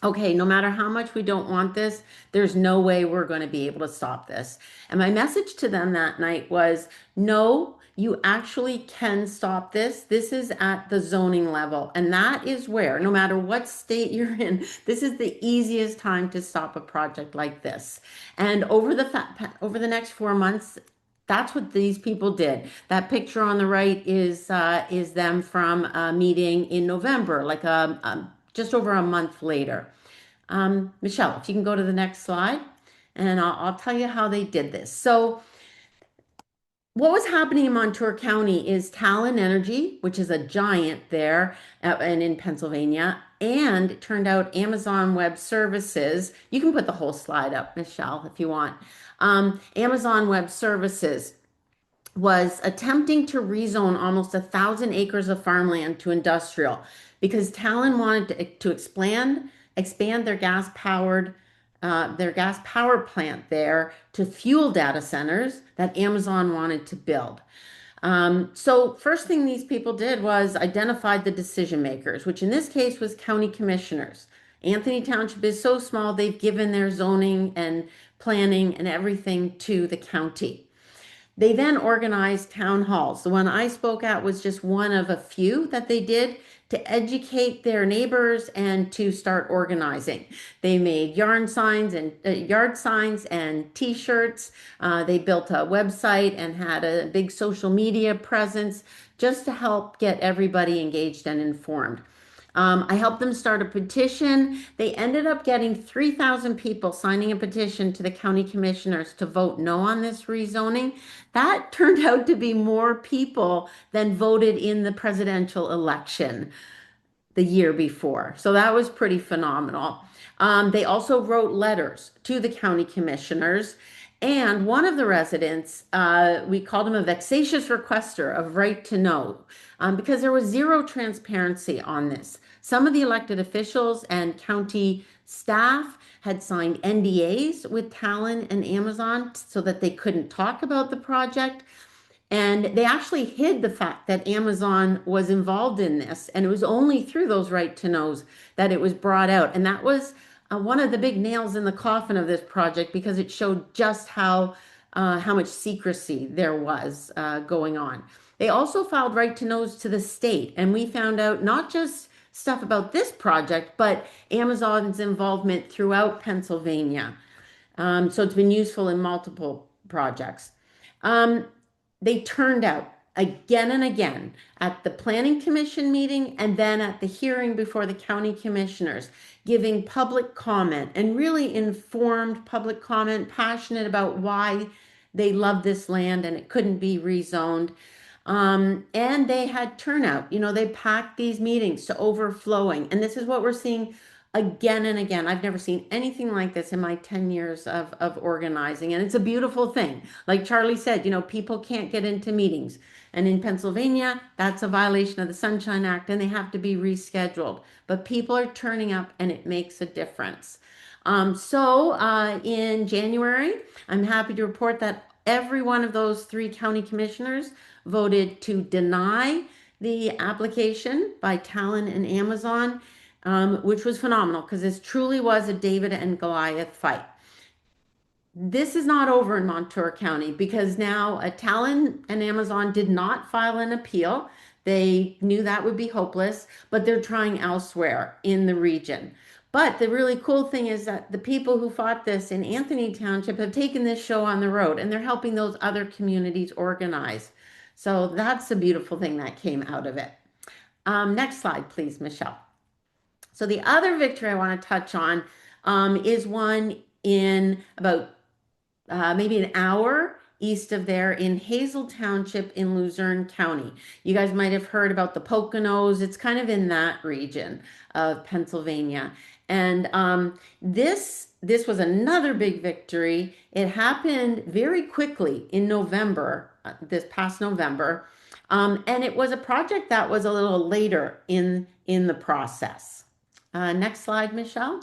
okay, no matter how much we don't want this, there's no way we're going to be able to stop this. And my message to them that night was, no, you actually can stop this. This is at the zoning level. And that is where, no matter what state you're in, this is the easiest time to stop a project like this. And over the next 4 months, that's what these people did. That picture on the right is them from a meeting in November, like just over a month later. Michelle, if you can go to the next slide, and I'll tell you how they did this. So what was happening in Montour County is Talon Energy, which is a giant there and in Pennsylvania, and it turned out Amazon Web Services. You can put the whole slide up, Michelle, if you want. Amazon Web Services was attempting to rezone almost 1,000 acres of farmland to industrial because Talon wanted to expand their gas-powered their gas power plant there to fuel data centers that Amazon wanted to build. So first thing these people did was identified the decision makers, which in this case was county commissioners. Anthony Township is so small, they've given their zoning and planning and everything to the county. They then organized town halls. The one I spoke at was just one of a few that they did to educate their neighbors and to start organizing. They made yard signs and T-shirts. They built a website and had a big social media presence just to help get everybody engaged and informed. I helped them start a petition. They ended up getting 3,000 people signing a petition to the county commissioners to vote no on this rezoning. That turned out to be more people than voted in the presidential election the year before. So that was pretty phenomenal. They also wrote letters to the county commissioners. And one of the residents, we called him a vexatious requester of right to know, because there was zero transparency on this. Some of the elected officials and county staff had signed NDAs with Talon and Amazon so that they couldn't talk about the project. And they actually hid the fact that Amazon was involved in this. And it was only through those right to knows that it was brought out. And that was one of the big nails in the coffin of this project, because it showed just how much secrecy there was going on. They also filed right to knows to the state. And we found out not just stuff about this project, but Amazon's involvement throughout Pennsylvania. So it's been useful in multiple projects. They turned out again and again at the planning commission meeting and then at the hearing before the county commissioners, giving public comment and really informed public comment, passionate about why they love this land and it couldn't be rezoned. And they had turnout. They packed these meetings to overflowing. And this is what we're seeing again and again. I've never seen anything like this in my 10 years of organizing. And it's a beautiful thing. Like Charlie said, people can't get into meetings. And in Pennsylvania, that's a violation of the Sunshine Act and they have to be rescheduled. But people are turning up and it makes a difference. So in January, I'm happy to report that every one of those 3 county commissioners voted to deny the application by Talon and Amazon, which was phenomenal because this truly was a David and Goliath fight. This is not over in Montour County because now Talon and Amazon did not file an appeal. They knew that would be hopeless, but they're trying elsewhere in the region. But the really cool thing is that the people who fought this in Anthony Township have taken this show on the road and they're helping those other communities organize. So that's a beautiful thing that came out of it. Next slide, please, Michelle. So the other victory I want to touch on is one in about maybe an hour east of there in Hazel Township in Luzerne County. You guys might have heard about the Poconos. It's kind of in that region of Pennsylvania. And this was another big victory. It happened very quickly in November, this past November. And it was a project that was a little later in the process. Next slide, Michelle.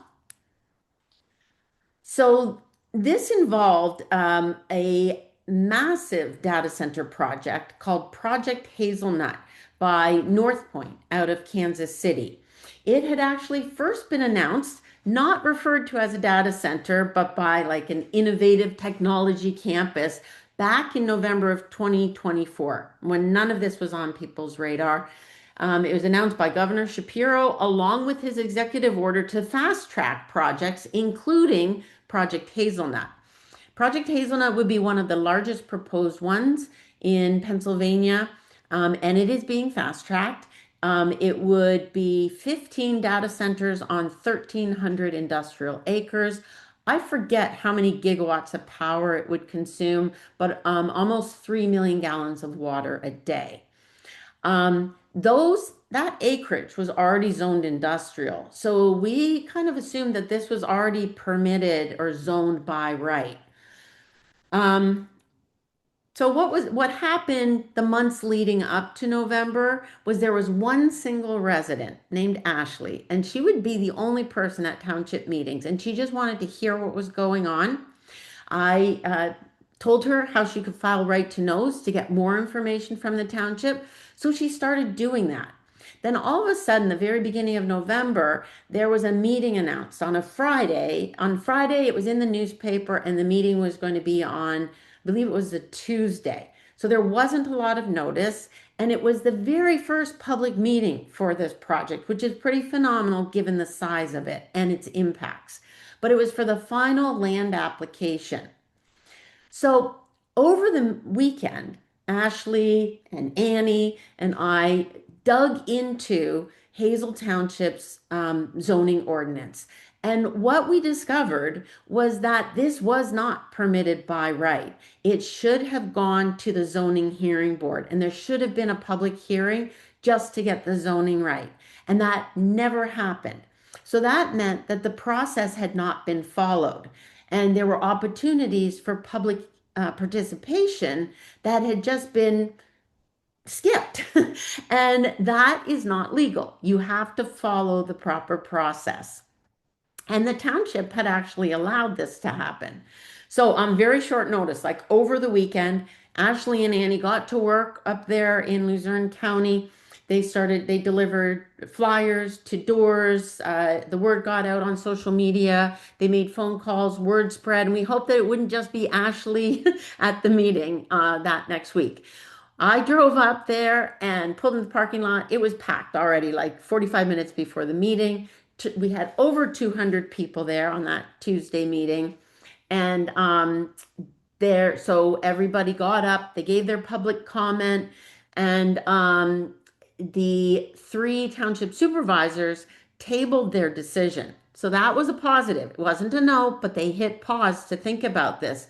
So this involved a massive data center project called Project Hazelnut by North Point out of Kansas City. It had actually first been announced, not referred to as a data center, but by like an innovative technology campus back in November of 2024, when none of this was on people's radar. It was announced by Governor Shapiro, along with his executive order to fast track projects, including Project Hazelnut. Project Hazelnut would be one of the largest proposed ones in Pennsylvania, and it is being fast tracked. It would be 15 data centers on 1,300 industrial acres. I forget how many gigawatts of power it would consume, but almost 3 million gallons of water a day. That acreage was already zoned industrial. So we kind of assumed that this was already permitted or zoned by right. So So what happened the months leading up to November was there was one single resident named Ashley, and she would be the only person at township meetings, and she just wanted to hear what was going on. I told her how she could file right to knows to get more information from the township, so she started doing that. Then all of a sudden, the very beginning of November, there was a meeting announced on a Friday. On Friday, it was in the newspaper, and the meeting was going to be on, I believe it was a Tuesday. So there wasn't a lot of notice, and it was the very first public meeting for this project, which is pretty phenomenal given the size of it and its impacts. But it was for the final land application. So over the weekend, Ashley and Annie and I dug into Hazel Township's zoning ordinance. And what we discovered was that this was not permitted by right. It should have gone to the zoning hearing board, and there should have been a public hearing just to get the zoning right. And that never happened. So that meant that the process had not been followed. And there were opportunities for public participation that had just been skipped. And that is not legal. You have to follow the proper process. And the township had actually allowed this to happen. So on very short notice, like over the weekend, Ashley and Annie got to work up there in Luzerne County. They delivered flyers to doors. The word got out on social media. They made phone calls, word spread, and we hope that it wouldn't just be Ashley at the meeting that next week. I drove up there and pulled in the parking lot. It was packed already, like 45 minutes before the meeting. We had over 200 people there on that Tuesday meeting. And so everybody got up, they gave their public comment, and the three township supervisors tabled their decision. So that was a positive. It wasn't a no, but they hit pause to think about this.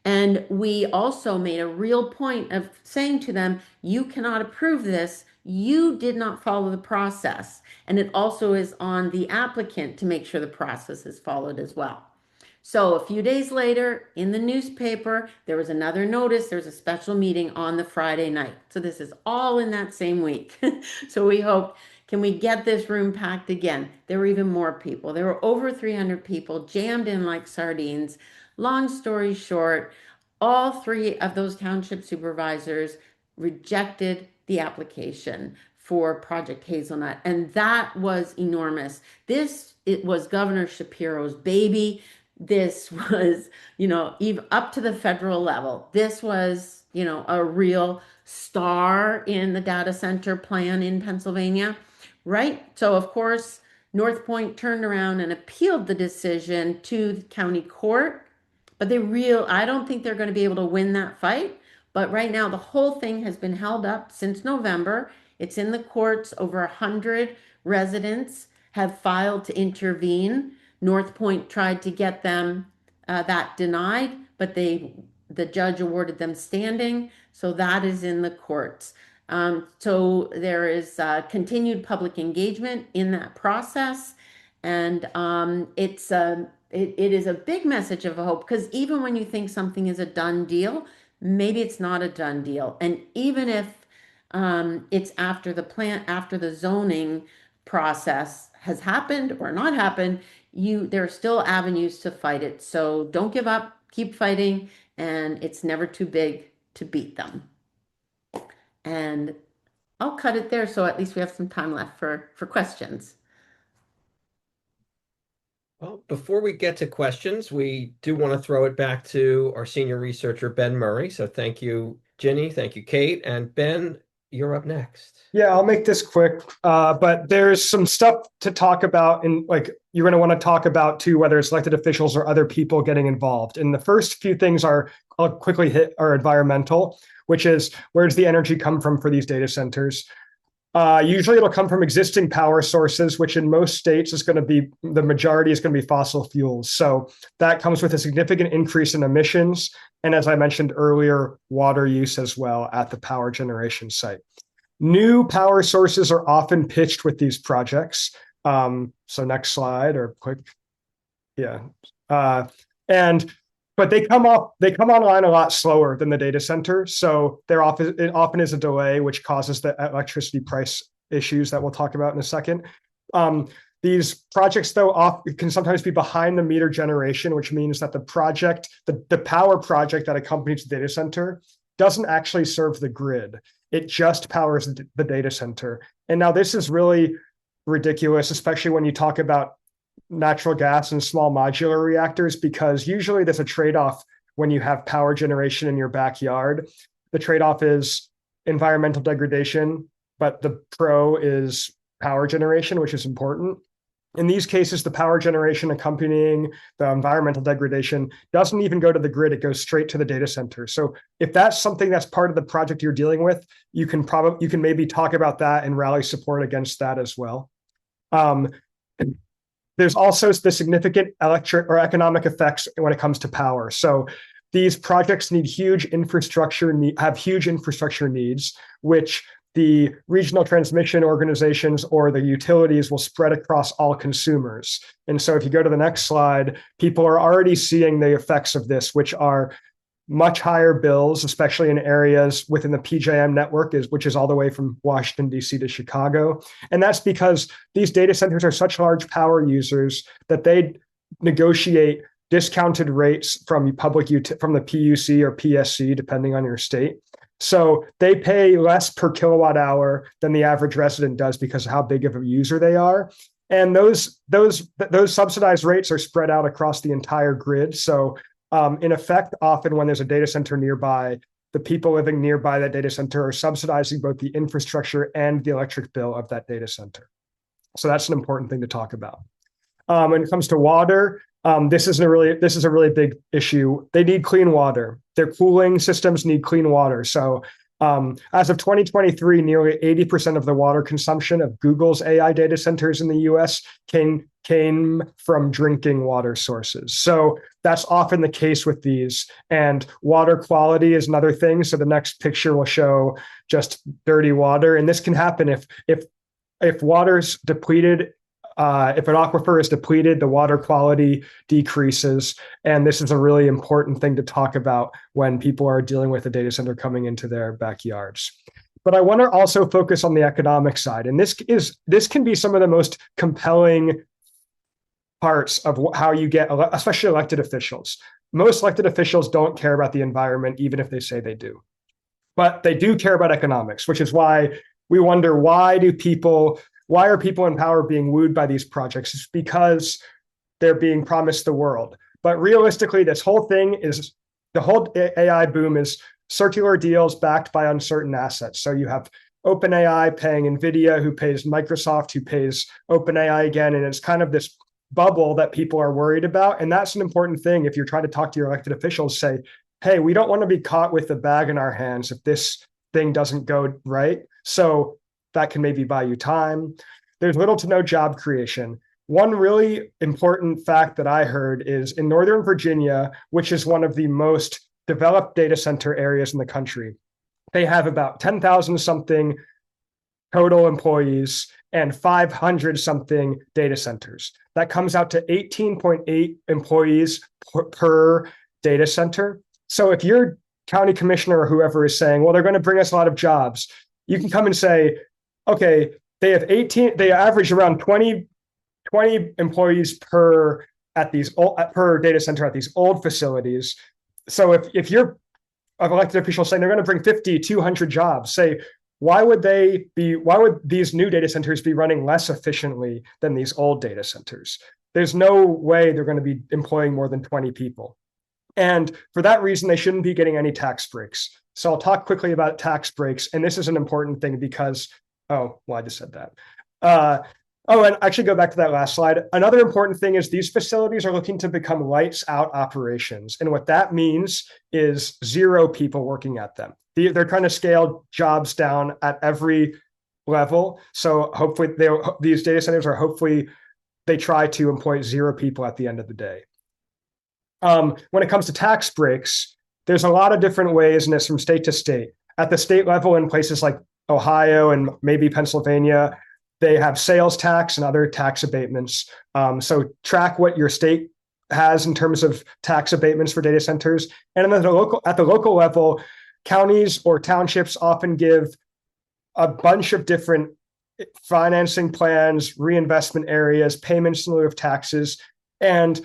And we also made a real point of saying to them, you cannot approve this. You did not follow the process. And it also is on the applicant to make sure the process is followed as well. So a few days later, in the newspaper, there was another notice. There's a special meeting on the Friday night. So this is all in that same week. So we hope, can we get this room packed again? There were even more people. There were over 300 people jammed in like sardines. Long story short, all three of those township supervisors rejected the application for Project Hazelnut. And that was enormous. It was Governor Shapiro's baby. This was, even up to the federal level. This was, a real star in the data center plan in Pennsylvania, right? So of course, North Point turned around and appealed the decision to the county court, but I don't think they're going to be able to win that fight. But right now, the whole thing has been held up since November. It's in the courts. Over 100 residents have filed to intervene. North Point tried to get them that denied, but the judge awarded them standing. So that is in the courts. So there is continued public engagement in that process. And it is a big message of hope, because even when you think something is a done deal, maybe it's not a done deal. And even if it's after the zoning process has happened or not happened, there are still avenues to fight it. So don't give up, keep fighting, and it's never too big to beat them. And I'll cut it there, so at least we have some time left for questions. Well, before we get to questions, we do want to throw it back to our senior researcher, Ben Murray. So thank you, Ginny. Thank you, Kate. And Ben, you're up next. Yeah, I'll make this quick, but there's some stuff to talk about, and you're going to want to talk about too, whether it's elected officials or other people getting involved. And the first few things I'll quickly hit are environmental, which is, where does the energy come from for these data centers? Usually it'll come from existing power sources, which in most states the majority is going to be fossil fuels. So that comes with a significant increase in emissions. And as I mentioned earlier, water use as well at the power generation site. New power sources are often pitched with these projects. So next slide, or quick. Yeah. And but they come online a lot slower than the data center. So it often is a delay, which causes the electricity price issues that we'll talk about in a second. These projects, though, can sometimes be behind the meter generation, which means that the power project that accompanies the data center doesn't actually serve the grid. It just powers the data center. And now this is really ridiculous, especially when you talk about natural gas and small modular reactors, because usually there's a trade-off when you have power generation in your backyard. The trade-off is environmental degradation, but the pro is power generation, which is important. In these cases, the power generation accompanying the environmental degradation doesn't even go to the grid. It goes straight to the data center. So if that's something that's part of the project you're dealing with, you can maybe talk about that and rally support against that as well. There's also the significant electric or economic effects when it comes to power. So these projects need have huge infrastructure needs, which the regional transmission organizations or the utilities will spread across all consumers. And so if you go to the next slide, people are already seeing the effects of this, which are much higher bills, especially in areas within the PJM network, which is all the way from Washington, D.C. to Chicago. And that's because these data centers are such large power users that they negotiate discounted rates from the PUC or PSC, depending on your state. So they pay less per kilowatt hour than the average resident does because of how big of a user they are. And those subsidized rates are spread out across the entire grid. So in effect, often when there's a data center nearby, the people living nearby that data center are subsidizing both the infrastructure and the electric bill of that data center. So that's an important thing to talk about. When it comes to water, this is a really big issue. They need clean water. Their cooling systems need clean water. So as of 2023, nearly 80% of the water consumption of Google's AI data centers in the US came from drinking water sources. So that's often the case with these. And water quality is another thing. So the next picture will show just dirty water. And this can happen if water's depleted. If an aquifer is depleted, the water quality decreases. And this is a really important thing to talk about when people are dealing with a data center coming into their backyards. But I want to also focus on the economic side. And this can be some of the most compelling parts of how you get, especially elected officials. Most elected officials don't care about the environment, even if they say they do. But they do care about economics, which is why we wonder, why are people in power being wooed by these projects? It's because they're being promised the world. But realistically, the whole AI boom is circular deals backed by uncertain assets. So you have OpenAI paying NVIDIA, who pays Microsoft, who pays OpenAI again. And it's kind of this bubble that people are worried about. And that's an important thing. If you're trying to talk to your elected officials, say, hey, we don't want to be caught with the bag in our hands if this thing doesn't go right. So that can maybe buy you time. There's little to no job creation. One really important fact that I heard is in Northern Virginia, which is one of the most developed data center areas in the country, they have about 10,000 something total employees and 500 something data centers. That comes out to 18.8 employees per data center. So if your county commissioner or whoever is saying, well, they're going to bring us a lot of jobs, you can come and say, okay, they average around 20 employees per data center at these old facilities. So if you're an elected official saying they're going to bring 50, 200 jobs, say, why would these new data centers be running less efficiently than these old data centers? There's no way they're going to be employing more than 20 people. And for that reason, they shouldn't be getting any tax breaks. So I'll talk quickly about tax breaks. And this is an important thing because, I just said that. And actually go back to that last slide. Another important thing is these facilities are looking to become lights out operations. And what that means is 0 people working at them. They're trying to scale jobs down at every level. So hopefully these data centers they try to employ 0 people at the end of the day. When it comes to tax breaks, there's a lot of different ways, and it's from state to state. At the state level, in places like Ohio and maybe Pennsylvania, they have sales tax and other tax abatements. So track what your state has in terms of tax abatements for data centers. And at the local level, counties or townships often give a bunch of different financing plans, reinvestment areas, payments in lieu of taxes. And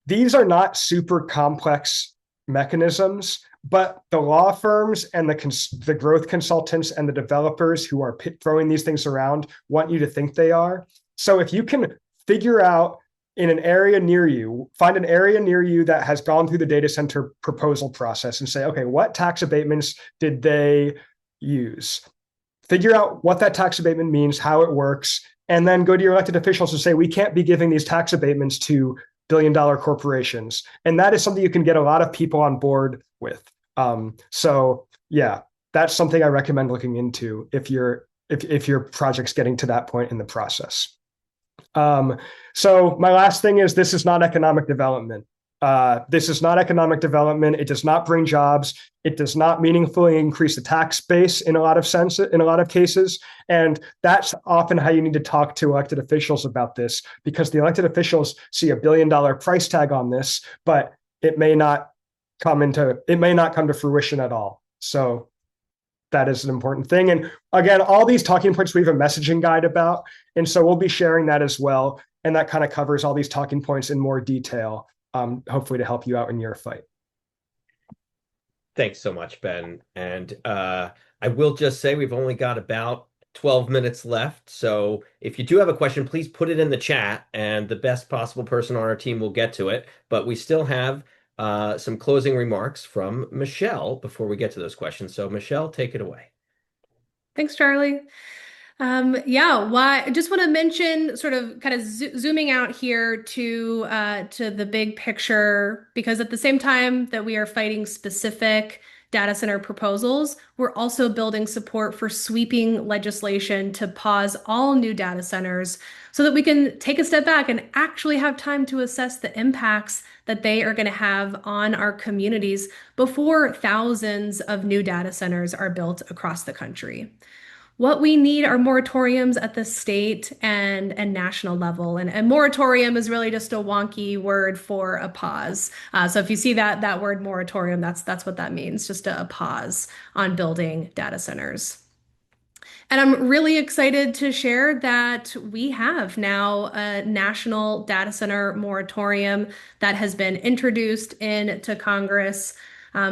these are not super complex mechanisms, but the law firms and the growth consultants and the developers who are throwing these things around want you to think they are. So if you can figure out in an area near you, find an area near you that has gone through the data center proposal process and say, okay, what tax abatements did they use? Figure out what that tax abatement means, how it works, and then go to your elected officials and say, we can't be giving these tax abatements to billion-dollar corporations. And that is something you can get a lot of people on board with. So yeah, that's something I recommend looking into if your project's getting to that point in the process. So my last thing is, this is not economic development. This is not economic development. It does not bring jobs. It does not meaningfully increase the tax base in a lot of cases. And that's often how you need to talk to elected officials about this, because the elected officials see $1 billion price tag on this, but it may not come to fruition at all. So that is an important thing. And again, all these talking points, we have a messaging guide about. And so we'll be sharing that as well. And that kind of covers all these talking points in more detail, hopefully to help you out in your fight. Thanks so much, Ben. And I will just say we've only got about 12 minutes left. So if you do have a question, please put it in the chat and the best possible person on our team will get to it. But we still have some closing remarks from Michelle before we get to those questions. So Michelle, take it away. Thanks, Charlie. I just want to mention, sort of kind of zooming out here to the big picture, because at the same time that we are fighting specific data center proposals, we're also building support for sweeping legislation to pause all new data centers so that we can take a step back and actually have time to assess the impacts that they are going to have on our communities before thousands of new data centers are built across the country. What we need are moratoriums at the state and national level. And moratorium is really just a wonky word for a pause. So if you see that word moratorium, that's what that means, just a pause on building data centers. And I'm really excited to share that we have now a national data center moratorium that has been introduced into Congress.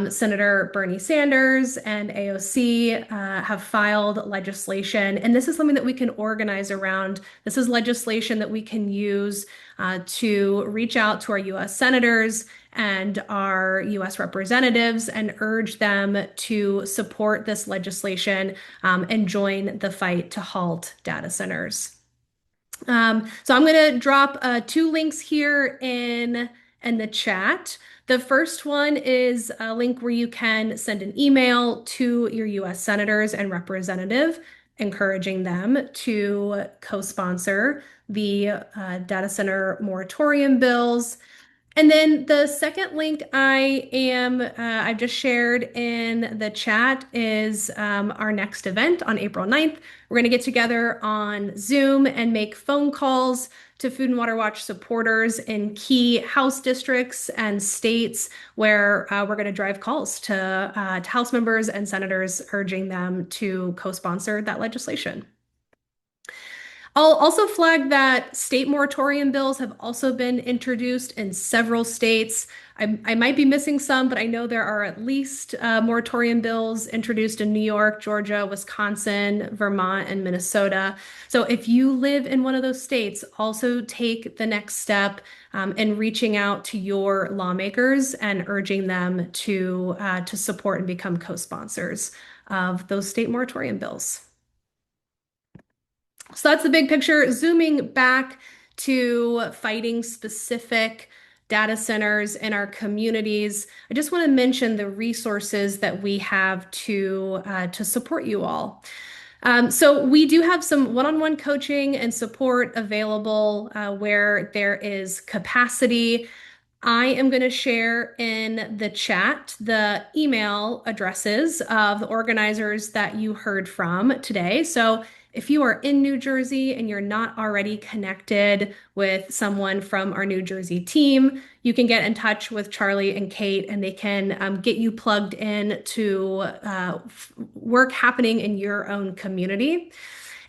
Senator Bernie Sanders and AOC have filed legislation, and this is something that we can organize around. This is legislation that we can use to reach out to our U.S. senators and our U.S. representatives and urge them to support this legislation and join the fight to halt data centers. So I'm going to drop 2 links here in the chat. The first one is a link where you can send an email to your U.S. senators and representative, encouraging them to co-sponsor the data center moratorium bills. And then the second link I've just shared in the chat is our next event on April 9th. We're going to get together on Zoom and make phone calls to Food and Water Watch supporters in key House districts and states where we're going to drive calls to House members and senators, urging them to co-sponsor that legislation. I'll also flag that state moratorium bills have also been introduced in several states. I might be missing some, but I know there are at least moratorium bills introduced in New York, Georgia, Wisconsin, Vermont, and Minnesota. So if you live in one of those states, also take the next step in reaching out to your lawmakers and urging them to support and become co-sponsors of those state moratorium bills. So that's the big picture. Zooming back to fighting specific data centers in our communities, I just want to mention the resources that we have to support you all. So we do have some one-on-one coaching and support available where there is capacity. I am going to share in the chat the email addresses of the organizers that you heard from today. So If you are in New Jersey and you're not already connected with someone from our New Jersey team, you can get in touch with Charlie and Kate, and they can get you plugged in to work happening in your own community.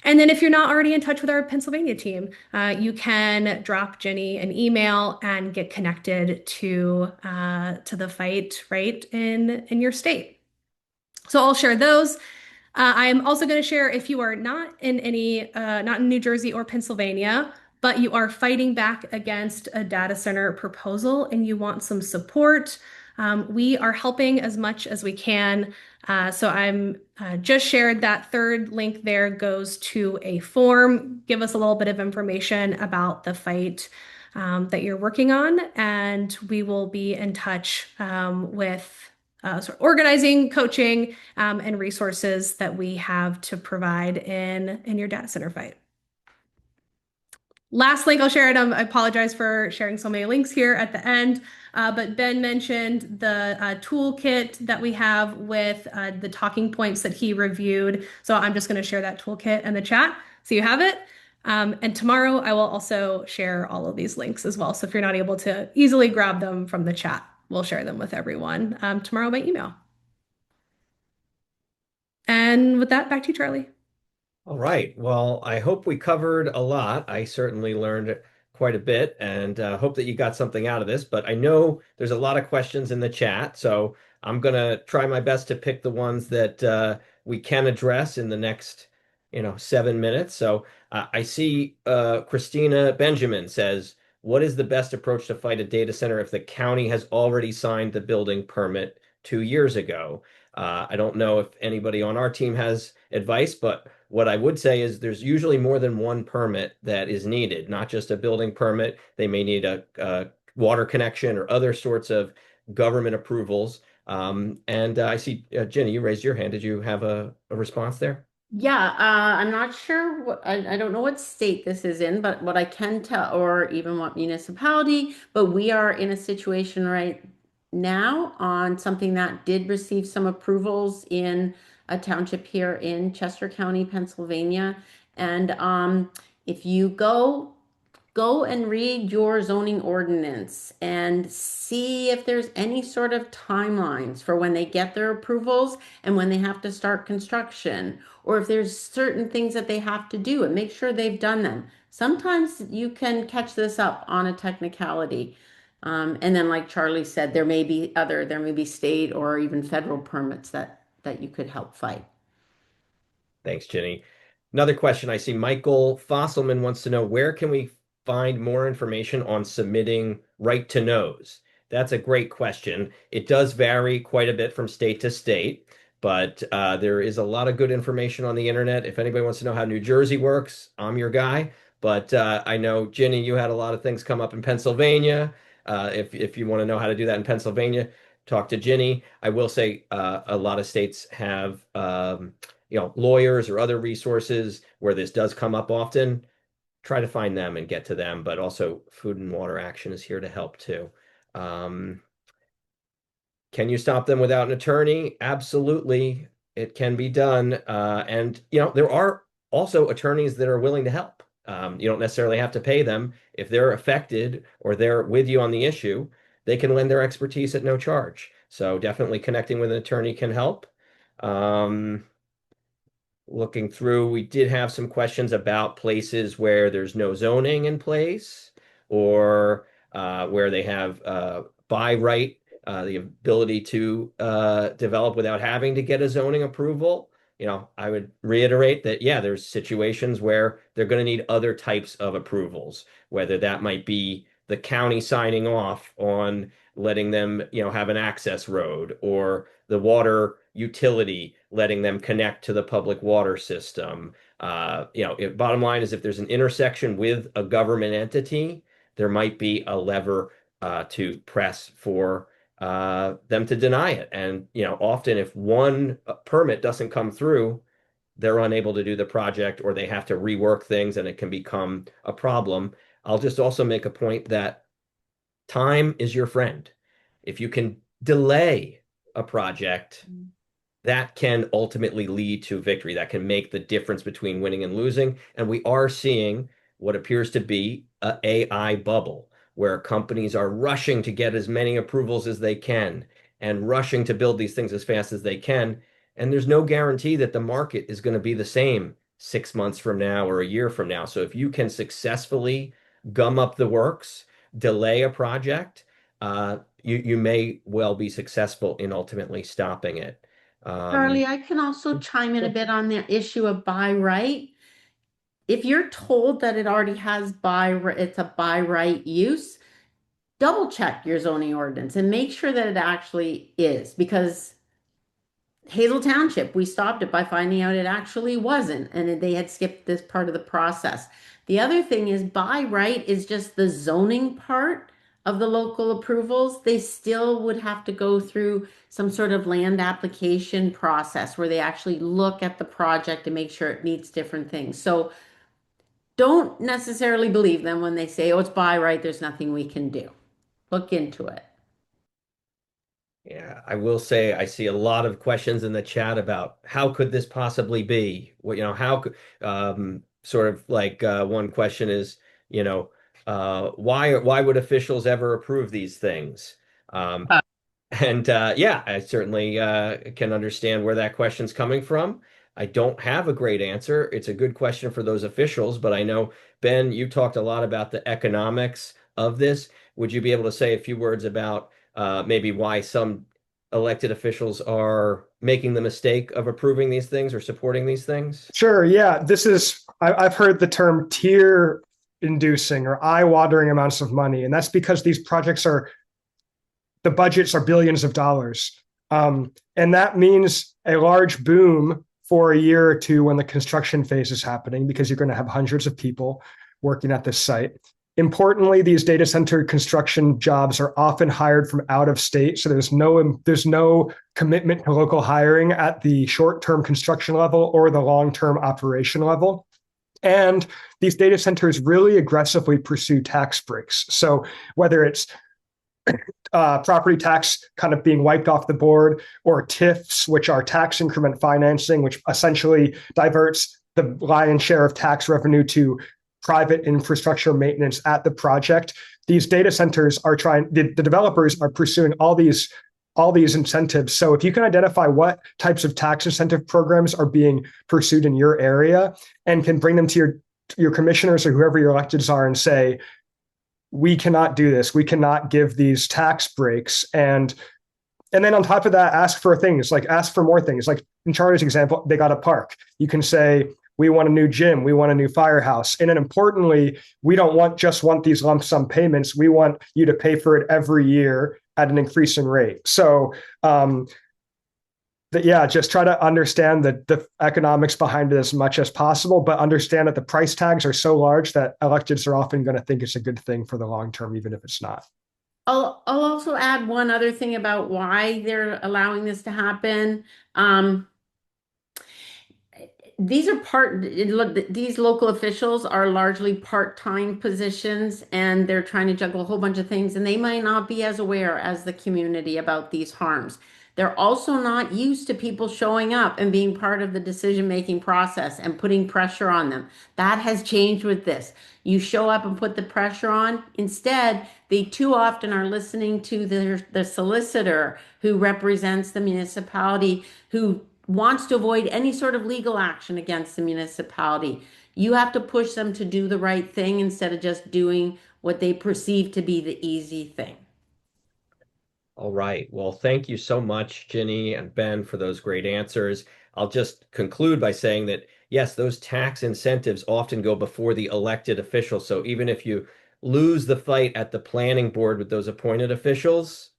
And then if you're not already in touch with our Pennsylvania team, you can drop Jenny an email and get connected to the fight right in your state. So I'll share those. I am also going to share if you are not in New Jersey or Pennsylvania, but you are fighting back against a data center proposal and you want some support. We are helping as much as we can. So I'm just shared that third link there goes to a form. Give us a little bit of information about the fight that you're working on, and we will be in touch with sort of organizing, coaching, and resources that we have to provide in your data center fight. Last link I'll share it. I apologize for sharing so many links here at the end, but Ben mentioned the toolkit that we have with the talking points that he reviewed. So I'm just going to share that toolkit in the chat so you have it. And tomorrow I will also share all of these links as well. So if you're not able to easily grab them from the chat, we'll share them with everyone tomorrow by email. And with that, back to you, Charlie. All right. Well, I hope we covered a lot. I certainly learned quite a bit and hope that you got something out of this. But I know there's a lot of questions in the chat, so I'm going to try my best to pick the ones that we can address in the next, 7 minutes. So I see Christina Benjamin says, what is the best approach to fight a data center if the county has already signed the building permit 2 years ago? I don't know if anybody on our team has advice, but what I would say is there's usually more than one permit that is needed, not just a building permit. They may need a water connection or other sorts of government approvals. And I see, Jenny, you raised your hand. Did you have a response there? Yeah, I'm not sure I don't know what state this is in, but what I can tell, or even what municipality, but we are in a situation right now on something that did receive some approvals in a township here in Chester County, Pennsylvania. And if you go and read your zoning ordinance and see if there's any sort of timelines for when they get their approvals and when they have to start construction, or if there's certain things that they have to do, and make sure they've done them. Sometimes you can catch this up on a technicality. And then, like Charlie said, there may be state or even federal permits that you could help fight. Thanks, Jenny. Another question I see, Michael Fosselman wants to know, where can we find more information on submitting right to knows? That's a great question. It does vary quite a bit from state to state, but there is a lot of good information on the internet. If anybody wants to know how New Jersey works, I'm your guy. But I know, Jenny, you had a lot of things come up in Pennsylvania. If you want to know how to do that in Pennsylvania, talk to Ginny. I will say a lot of states have lawyers or other resources where this does come up often. Try to find them and get to them, but also Food and Water Action is here to help too. Can you stop them without an attorney? Absolutely, it can be done. And there are also attorneys that are willing to help. You don't necessarily have to pay them. If they're affected or they're with you on the issue, they can lend their expertise at no charge. So definitely connecting with an attorney can help. Looking through, we did have some questions about places where there's no zoning in place or where they have by right the ability to develop without having to get a zoning approval. I would reiterate that, yeah, there's situations where they're going to need other types of approvals, whether that might be the county signing off on letting them, have an access road, or the water utility letting them connect to the public water system. Bottom line is, if there's an intersection with a government entity, there might be a lever to press for them to deny it. And, often if one permit doesn't come through, they're unable to do the project, or they have to rework things and it can become a problem. I'll just also make a point that time is your friend. If you can delay a project, that can ultimately lead to victory. That can make the difference between winning and losing. And we are seeing what appears to be an AI bubble where companies are rushing to get as many approvals as they can and rushing to build these things as fast as they can. And there's no guarantee that the market is going to be the same 6 months from now or a year from now. So if you can successfully gum up the works, delay a project, you may well be successful in ultimately stopping it. Charlie, I can also chime in a bit on the issue of by right. If you're told that it already has it's a by right use, double check your zoning ordinance and make sure that it actually is, because Hazel Township, we stopped it by finding out it actually wasn't, and they had skipped this part of the process. The other thing is by right is just the zoning part of the local approvals. They still would have to go through some sort of land application process where they actually look at the project and make sure it meets different things. So don't necessarily believe them when they say, oh, it's by right, there's nothing we can do. Look into it. Yeah, I will say I see a lot of questions in the chat about how could this possibly be? What, how could sort of like one question is, why would officials ever approve these things? Um, and yeah, I certainly can understand where that question's coming from. I don't have a great answer. It's a good question for those officials, but I know, Ben, you talked a lot about the economics of this. Would you be able to say a few words about maybe why some elected officials are making the mistake of approving these things or supporting these things? Sure. Yeah. I've heard the term tear inducing or eye watering amounts of money. And that's because these projects the budgets are billions of dollars. And that means a large boom for a year or two when the construction phase is happening, because you're going to have hundreds of people working at this site. Importantly, these data center construction jobs are often hired from out of state. So there's no commitment to local hiring at the short-term construction level or the long-term operation level. And these data centers really aggressively pursue tax breaks. So whether it's property tax kind of being wiped off the board, or TIFs, which are tax increment financing, which essentially diverts the lion's share of tax revenue to private infrastructure maintenance at the project. These data centers the developers are pursuing all these incentives. So if you can identify what types of tax incentive programs are being pursued in your area and can bring them to your commissioners or whoever your electeds are and say, we cannot do this. We cannot give these tax breaks. And then on top of that, ask for more things. Like in Charlie's example, they got a park. You can say, we want a new gym. We want a new firehouse. And then importantly, we don't want these lump sum payments. We want you to pay for it every year at an increasing rate. So just try to understand the economics behind it as much as possible, but understand that the price tags are so large that electeds are often going to think it's a good thing for the long term, even if it's not. I'll also add one other thing about why they're allowing this to happen. These local officials are largely part-time positions, and they're trying to juggle a whole bunch of things, and they might not be as aware as the community about these harms. They're also not used to people showing up and being part of the decision-making process and putting pressure on them. That has changed with this. You show up and put the pressure on. Instead, they too often are listening to the solicitor who represents the municipality, who wants to avoid any sort of legal action against the municipality. You have to push them to do the right thing instead of just doing what they perceive to be the easy thing. All right. Well, thank you so much, Ginny and Ben, for those great answers. I'll just conclude by saying that, yes, those tax incentives often go before the elected officials. So even if you lose the fight at the planning board with those appointed officials,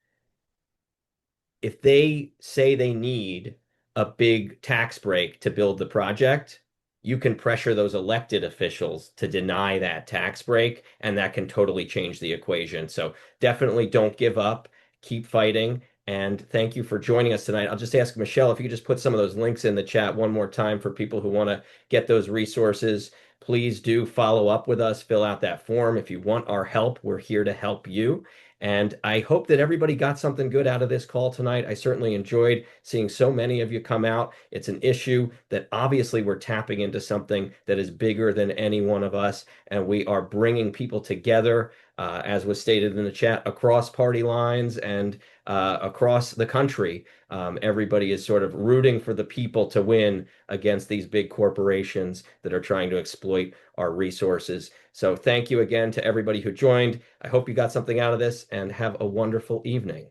if they say they need a big tax break to build the project, you can pressure those elected officials to deny that tax break, and that can totally change the equation. So definitely don't give up, keep fighting, and thank you for joining us tonight. I'll just ask Michelle if you could just put some of those links in the chat one more time for people who want to get those resources. Please do follow up with us, fill out that form. If you want our help, we're here to help you. And I hope that everybody got something good out of this call tonight. I certainly enjoyed seeing so many of you come out. It's an issue that obviously we're tapping into something that is bigger than any one of us, and we are bringing people together, as was stated in the chat, across party lines and across the country. Everybody is sort of rooting for the people to win against these big corporations that are trying to exploit our resources. So thank you again to everybody who joined. I hope you got something out of this and have a wonderful evening.